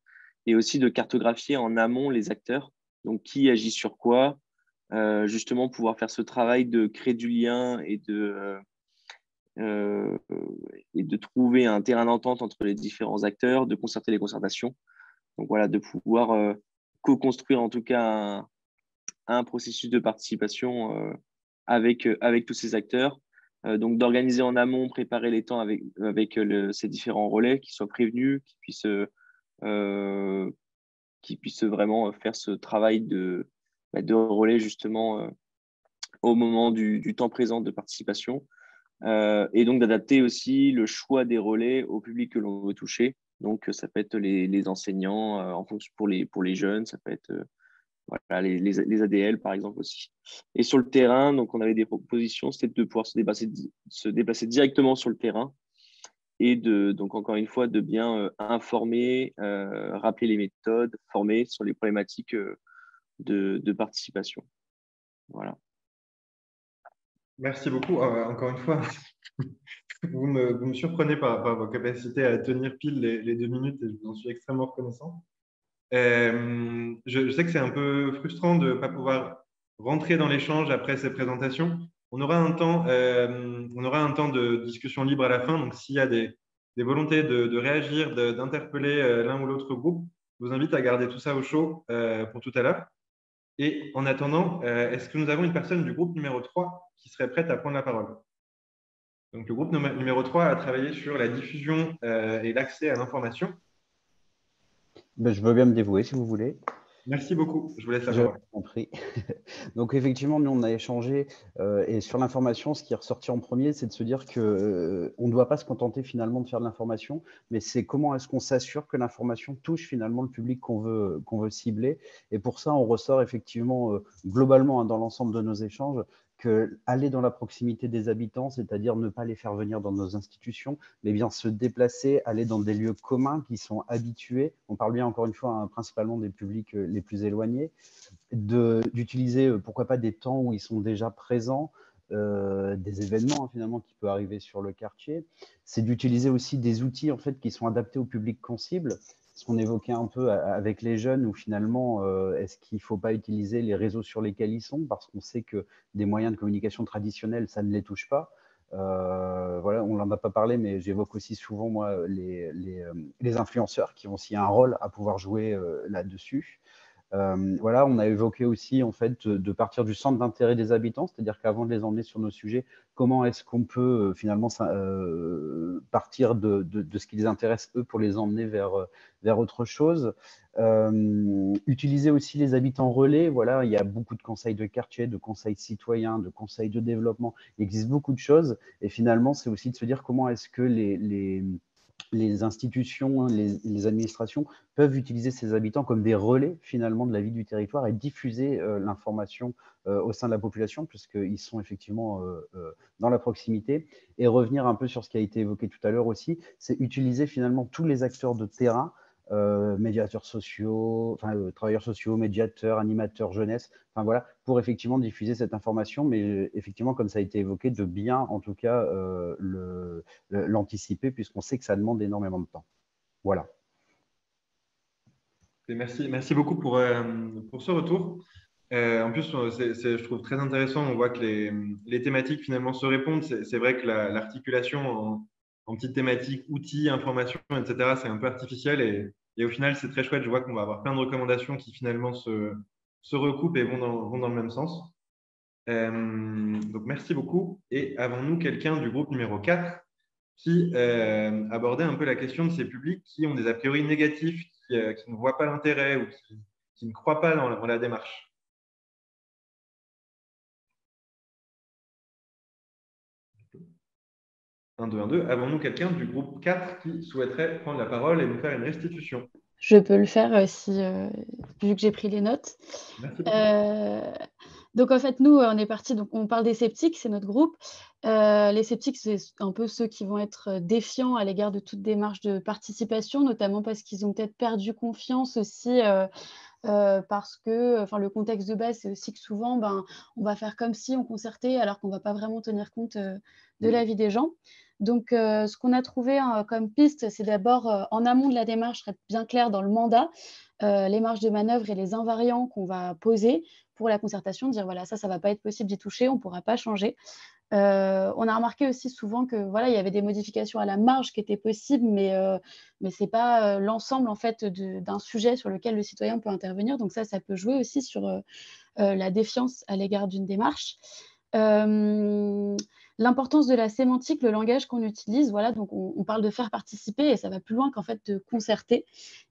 et aussi de cartographier en amont les acteurs, donc qui agit sur quoi, justement pouvoir faire ce travail de créer du lien et de trouver un terrain d'entente entre les différents acteurs, de concerter les concertations. Donc voilà, de pouvoir co-construire en tout cas un processus de participation avec tous ces acteurs. Donc d'organiser en amont, préparer les temps avec ces différents relais, qui soient prévenus, qui puissent vraiment faire ce travail de relais justement au moment du temps présent de participation. Et donc d'adapter aussi le choix des relais au public que l'on veut toucher. Donc ça peut être les enseignants en fonction pour les jeunes, ça peut être voilà, les ADL par exemple aussi. Et sur le terrain, donc on avait des propositions, c'était de pouvoir se déplacer directement sur le terrain et donc encore une fois de bien informer, rappeler les méthodes, former sur les problématiques de participation. Voilà. Merci beaucoup. Encore une fois, vous me surprenez par vos capacités à tenir pile les 2 minutes et je vous en suis extrêmement reconnaissant. Je sais que c'est un peu frustrant de ne pas pouvoir rentrer dans l'échange après ces présentations. On aura un temps de discussion libre à la fin. Donc, s'il y a des volontés de réagir, d'interpeller l'un ou l'autre groupe, je vous invite à garder tout ça au chaud pour tout à l'heure. Et en attendant, est-ce que nous avons une personne du groupe numéro 3 qui serait prête à prendre la parole? Donc, le groupe numéro 3 a travaillé sur la diffusion et l'accès à l'information. Je veux bien me dévouer si vous voulez. Merci beaucoup. Je vous laisse la parole. Je vous en prie. Donc, effectivement, nous, on a échangé et sur l'information, ce qui est ressorti en premier, c'est de se dire qu'on ne doit pas se contenter finalement de faire de l'information, mais c'est comment est-ce qu'on s'assure que l'information touche finalement le public qu'on veut cibler. Et pour ça, on ressort effectivement globalement dans l'ensemble de nos échanges que aller dans la proximité des habitants, c'est-à-dire ne pas les faire venir dans nos institutions, mais bien se déplacer, aller dans des lieux communs qui sont habitués. On parle bien encore une fois principalement des publics les plus éloignés, d'utiliser pourquoi pas des temps où ils sont déjà présents, des événements finalement qui peuvent arriver sur le quartier. C'est d'utiliser aussi des outils en fait qui sont adaptés au public qu'on cible. Ce qu'on évoquait un peu avec les jeunes, où finalement, est-ce qu'il ne faut pas utiliser les réseaux sur lesquels ils sont, parce qu'on sait que des moyens de communication traditionnels, ça ne les touche pas. Voilà, on n'en a pas parlé, mais j'évoque aussi souvent moi les influenceurs qui ont aussi un rôle à pouvoir jouer là-dessus. Voilà, on a évoqué aussi en fait de partir du centre d'intérêt des habitants, c'est-à-dire qu'avant de les emmener sur nos sujets, comment est-ce qu'on peut finalement partir de ce qui les intéresse eux pour les emmener vers autre chose. Utiliser aussi les habitants relais. Voilà, il y a beaucoup de conseils de quartier, de conseils citoyens, de conseils de développement. Il existe beaucoup de choses et finalement, c'est aussi de se dire comment est-ce que les institutions, les administrations peuvent utiliser ces habitants comme des relais finalement de la vie du territoire et diffuser l'information au sein de la population, puisqu'ils sont effectivement dans la proximité. Et revenir un peu sur ce qui a été évoqué tout à l'heure aussi, c'est utiliser finalement tous les acteurs de terrain, médiateurs sociaux, travailleurs sociaux, médiateurs, animateurs jeunesse, voilà, pour effectivement diffuser cette information, mais effectivement, comme ça a été évoqué, de bien en tout cas l'anticiper, puisqu'on sait que ça demande énormément de temps. Voilà. Et merci beaucoup pour ce retour. En plus, je trouve très intéressant, on voit que les thématiques finalement se répondent. C'est vrai que l'articulation en petites thématiques, outils, informations, etc., c'est un peu artificiel et au final, c'est très chouette. Je vois qu'on va avoir plein de recommandations qui finalement se recoupent et vont dans le même sens. Donc, merci beaucoup. Et avons-nous quelqu'un du groupe numéro 4 qui abordait un peu la question de ces publics qui ont des a priori négatifs, qui ne voient pas l'intérêt ou qui ne croient pas dans la démarche? 1, 2, 1, 2. Avons-nous quelqu'un du groupe 4 qui souhaiterait prendre la parole et nous faire une restitution? Je peux le faire vu que j'ai pris les notes. Merci beaucoup. Donc, en fait, nous, on est parti, donc on parle des sceptiques, c'est notre groupe. Les sceptiques, c'est un peu ceux qui vont être défiants à l'égard de toute démarche de participation, notamment parce qu'ils ont peut-être perdu confiance aussi, parce que le contexte de base, c'est aussi que souvent, on va faire comme si on concertait alors qu'on ne va pas vraiment tenir compte de l'avis des gens. Donc, ce qu'on a trouvé comme piste, c'est d'abord, en amont de la démarche, être bien clair dans le mandat, les marges de manœuvre et les invariants qu'on va poser pour la concertation, dire voilà, ça ne va pas être possible d'y toucher, on ne pourra pas changer. On a remarqué aussi souvent que voilà, il y avait des modifications à la marge qui étaient possibles, mais ce n'est pas l'ensemble en fait d'un sujet sur lequel le citoyen peut intervenir. Donc ça peut jouer aussi sur la défiance à l'égard d'une démarche. L'importance de la sémantique, le langage qu'on utilise, voilà, donc on parle de faire participer et ça va plus loin qu'en fait de concerter.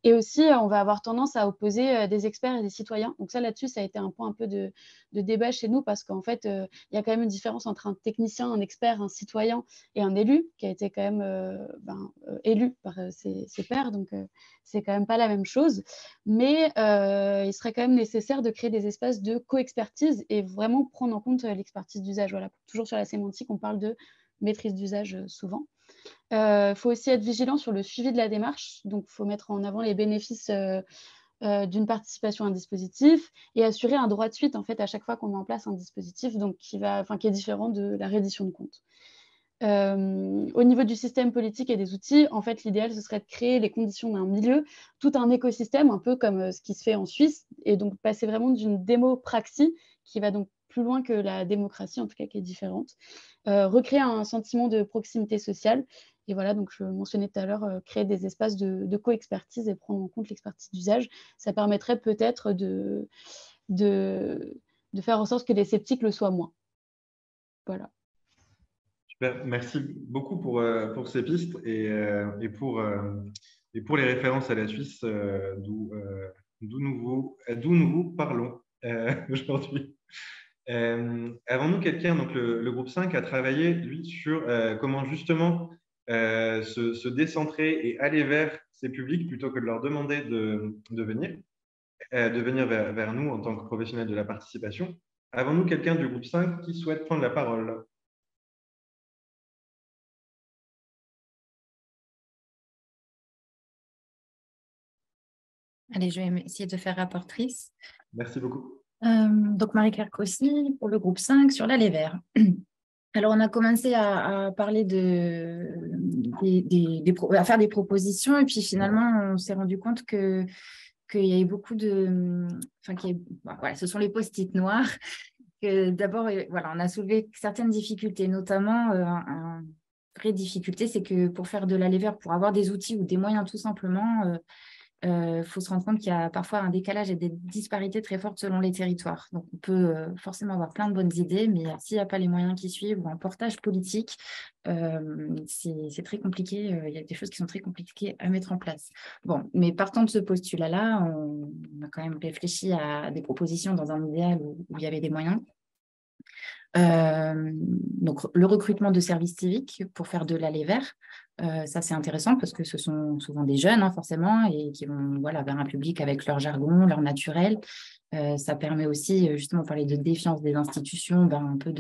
Et aussi, on va avoir tendance à opposer des experts et des citoyens. Donc ça, là-dessus, ça a été un point un peu de débat chez nous parce qu'en fait, il y a quand même une différence entre un technicien, un expert, un citoyen et un élu qui a été quand même élu par ses pairs. Donc, c'est quand même pas la même chose. Mais il serait quand même nécessaire de créer des espaces de co-expertise et vraiment prendre en compte l'expertise d'usage. Voilà, toujours sur la sémantique, on parle de maîtrise d'usage souvent. Il faut aussi être vigilant sur le suivi de la démarche. Donc, il faut mettre en avant les bénéfices d'une participation à un dispositif et assurer un droit de suite en fait, à chaque fois qu'on met en place un dispositif donc, qui est différent de la reddition de compte. Au niveau du système politique et des outils, en fait, l'idéal, ce serait de créer les conditions d'un milieu, tout un écosystème, un peu comme ce qui se fait en Suisse, et donc passer vraiment d'une démopraxie qui va donc plus loin que la démocratie, en tout cas qui est différente. Recréer un sentiment de proximité sociale. Et voilà, donc je mentionnais tout à l'heure, créer des espaces de co-expertise et prendre en compte l'expertise d'usage. Ça permettrait peut-être de faire en sorte que les sceptiques le soient moins. Voilà. Super. Merci beaucoup pour ces pistes et pour les références à la Suisse d'où nous vous parlons aujourd'hui. Avons-nous quelqu'un, donc le groupe 5 a travaillé, lui, sur comment justement se décentrer et aller vers ces publics plutôt que de leur demander de venir vers nous en tant que professionnels de la participation. Avons-nous quelqu'un du groupe 5 qui souhaite prendre la parole? Allez, je vais essayer de faire rapportrice. Merci beaucoup. Donc, Marie-Claire Cossny pour le groupe 5 sur l'Aller vert. Alors, on a commencé à parler à faire des propositions, et puis finalement, on s'est rendu compte qu'il y avait beaucoup de... Voilà, ce sont les post-it noirs. D'abord, voilà, on a soulevé certaines difficultés, notamment une vraie difficulté, c'est que pour faire de l'aller vers, pour avoir des outils ou des moyens tout simplement, faut se rendre compte qu'il y a parfois un décalage et des disparités très fortes selon les territoires. Donc, on peut forcément avoir plein de bonnes idées, mais s'il n'y a pas les moyens qui suivent ou un portage politique, c'est très compliqué. Il y a des choses qui sont très compliquées à mettre en place. Bon, mais partant de ce postulat-là, on a quand même réfléchi à des propositions dans un idéal où il y avait des moyens. Donc, le recrutement de services civiques pour faire de l'aller vers, ça c'est intéressant parce que ce sont souvent des jeunes forcément et qui vont vers un public avec leur jargon, leur naturel. Ça permet aussi, justement, parler de défiance des institutions, un peu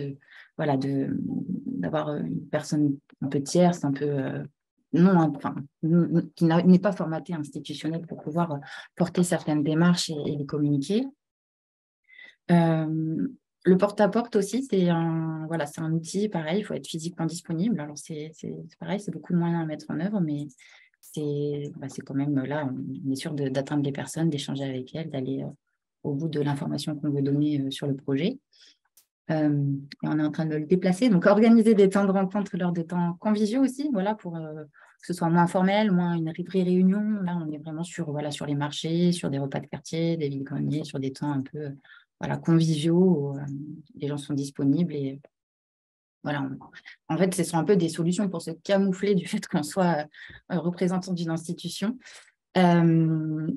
d'avoir une personne un peu tierce, un peu qui n'est pas formatée institutionnelle pour pouvoir porter certaines démarches et les communiquer. Le porte-à-porte aussi, c'est un outil pareil, il faut être physiquement disponible. Alors, c'est pareil, c'est beaucoup de moyens à mettre en œuvre, mais c'est quand même là, on est sûr d'atteindre les personnes, d'échanger avec elles, d'aller au bout de l'information qu'on veut donner sur le projet. Et on est en train de le déplacer, donc organiser des temps de rencontre lors des temps conviviaux aussi, pour que ce soit moins formel, moins une vraie réunion. Là, on est vraiment sur les marchés, sur des repas de quartier, des vides-greniers, sur des temps un peu conviviaux où les gens sont disponibles. Et en fait, ce sont un peu des solutions pour se camoufler du fait qu'on soit représentant d'une institution. Et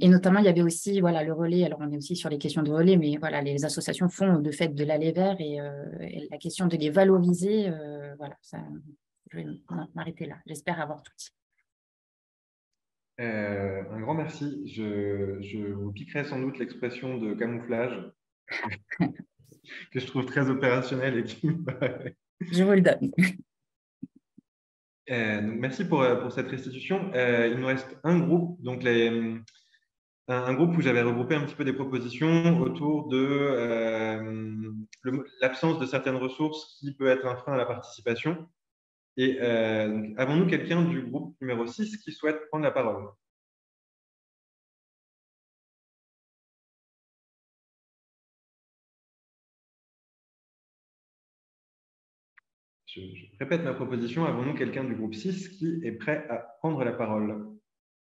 notamment, il y avait aussi le relais. Alors, on est aussi sur les questions de relais, mais les associations font de fait de l'aller vers et la question de les valoriser. Je vais m'arrêter là. J'espère avoir tout dit. Un grand merci. Je vous piquerai sans doute l'expression de camouflage que je trouve très opérationnelle et qui Je vous le donne. Donc, merci pour cette restitution. Il nous reste un groupe, donc un groupe où j'avais regroupé un petit peu des propositions autour de l'absence de certaines ressources qui peut être un frein à la participation. Et avons-nous quelqu'un du groupe numéro 6 qui souhaite prendre la parole? Je répète ma proposition. Avons-nous quelqu'un du groupe 6 qui est prêt à prendre la parole?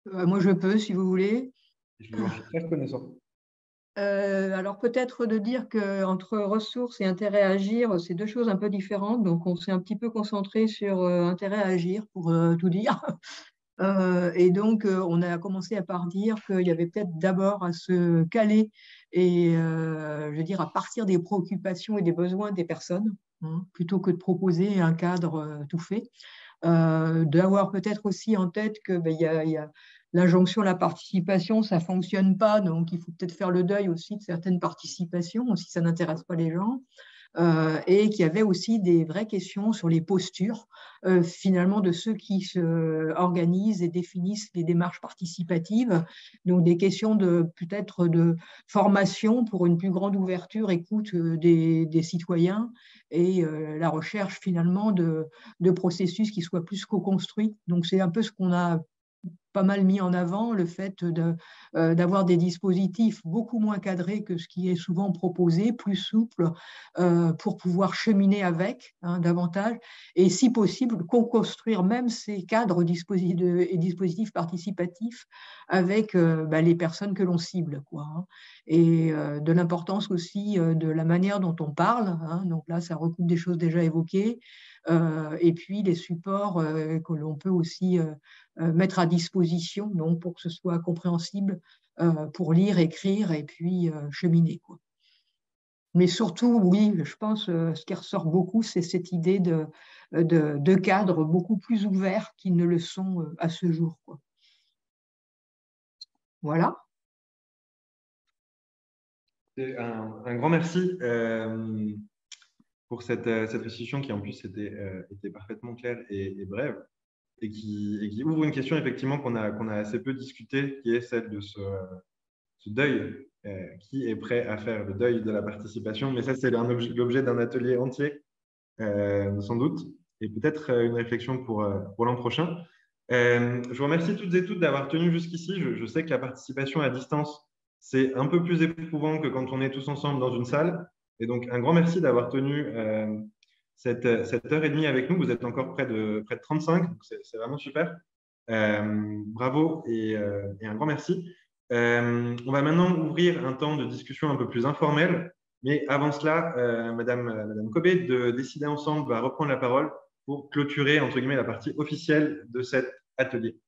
Moi, je peux, si vous voulez. Je vous en suis très reconnaissant. Alors, peut-être de dire qu'entre ressources et intérêt à agir, c'est deux choses un peu différentes. Donc, on s'est un petit peu concentré sur intérêt à agir, pour tout dire. Et donc, on a commencé par dire qu'il y avait peut-être d'abord à se caler et, je veux dire, à partir des préoccupations et des besoins des personnes, plutôt que de proposer un cadre tout fait. D'avoir peut-être aussi en tête que y a l'injonction à la participation, ça ne fonctionne pas, donc il faut peut-être faire le deuil aussi de certaines participations, si ça n'intéresse pas les gens. Et qu'il y avait aussi des vraies questions sur les postures, finalement, de ceux qui se organisent et définissent les démarches participatives. Donc, des questions peut-être de formation pour une plus grande ouverture, écoute des citoyens et la recherche, finalement, de processus qui soient plus co-construits. Donc, c'est un peu ce qu'on a pas mal mis en avant, le fait d'avoir des dispositifs beaucoup moins cadrés que ce qui est souvent proposé, plus souples, pour pouvoir cheminer avec davantage, et si possible, co-construire même ces cadres et dispositifs participatifs avec les personnes que l'on cible, et de l'importance aussi de la manière dont on parle, donc là, ça recoupe des choses déjà évoquées, et puis les supports que l'on peut aussi mettre à disposition, donc pour que ce soit compréhensible pour lire, écrire et puis cheminer, Mais surtout, oui, je pense ce qui ressort beaucoup, c'est cette idée de cadres beaucoup plus ouverts qu'ils ne le sont à ce jour, Voilà. Un grand merci pour cette restitution qui en plus était parfaitement claire et brève et qui ouvre une question effectivement qu'on a assez peu discutée, qui est celle de ce deuil. Qui est prêt à faire le deuil de la participation? Mais ça, c'est l'objet d'un atelier entier sans doute, et peut-être une réflexion pour l'an prochain. Je vous remercie toutes et toutes d'avoir tenu jusqu'ici. Je sais que la participation à distance, c'est un peu plus éprouvant que quand on est tous ensemble dans une salle. Et donc, un grand merci d'avoir tenu cette heure et demie avec nous. Vous êtes encore près de 35, donc c'est vraiment super. Bravo et un grand merci. On va maintenant ouvrir un temps de discussion un peu plus informel. Mais avant cela, Madame Cobé de Décider Ensemble va reprendre la parole pour clôturer, entre guillemets, la partie officielle de cet atelier.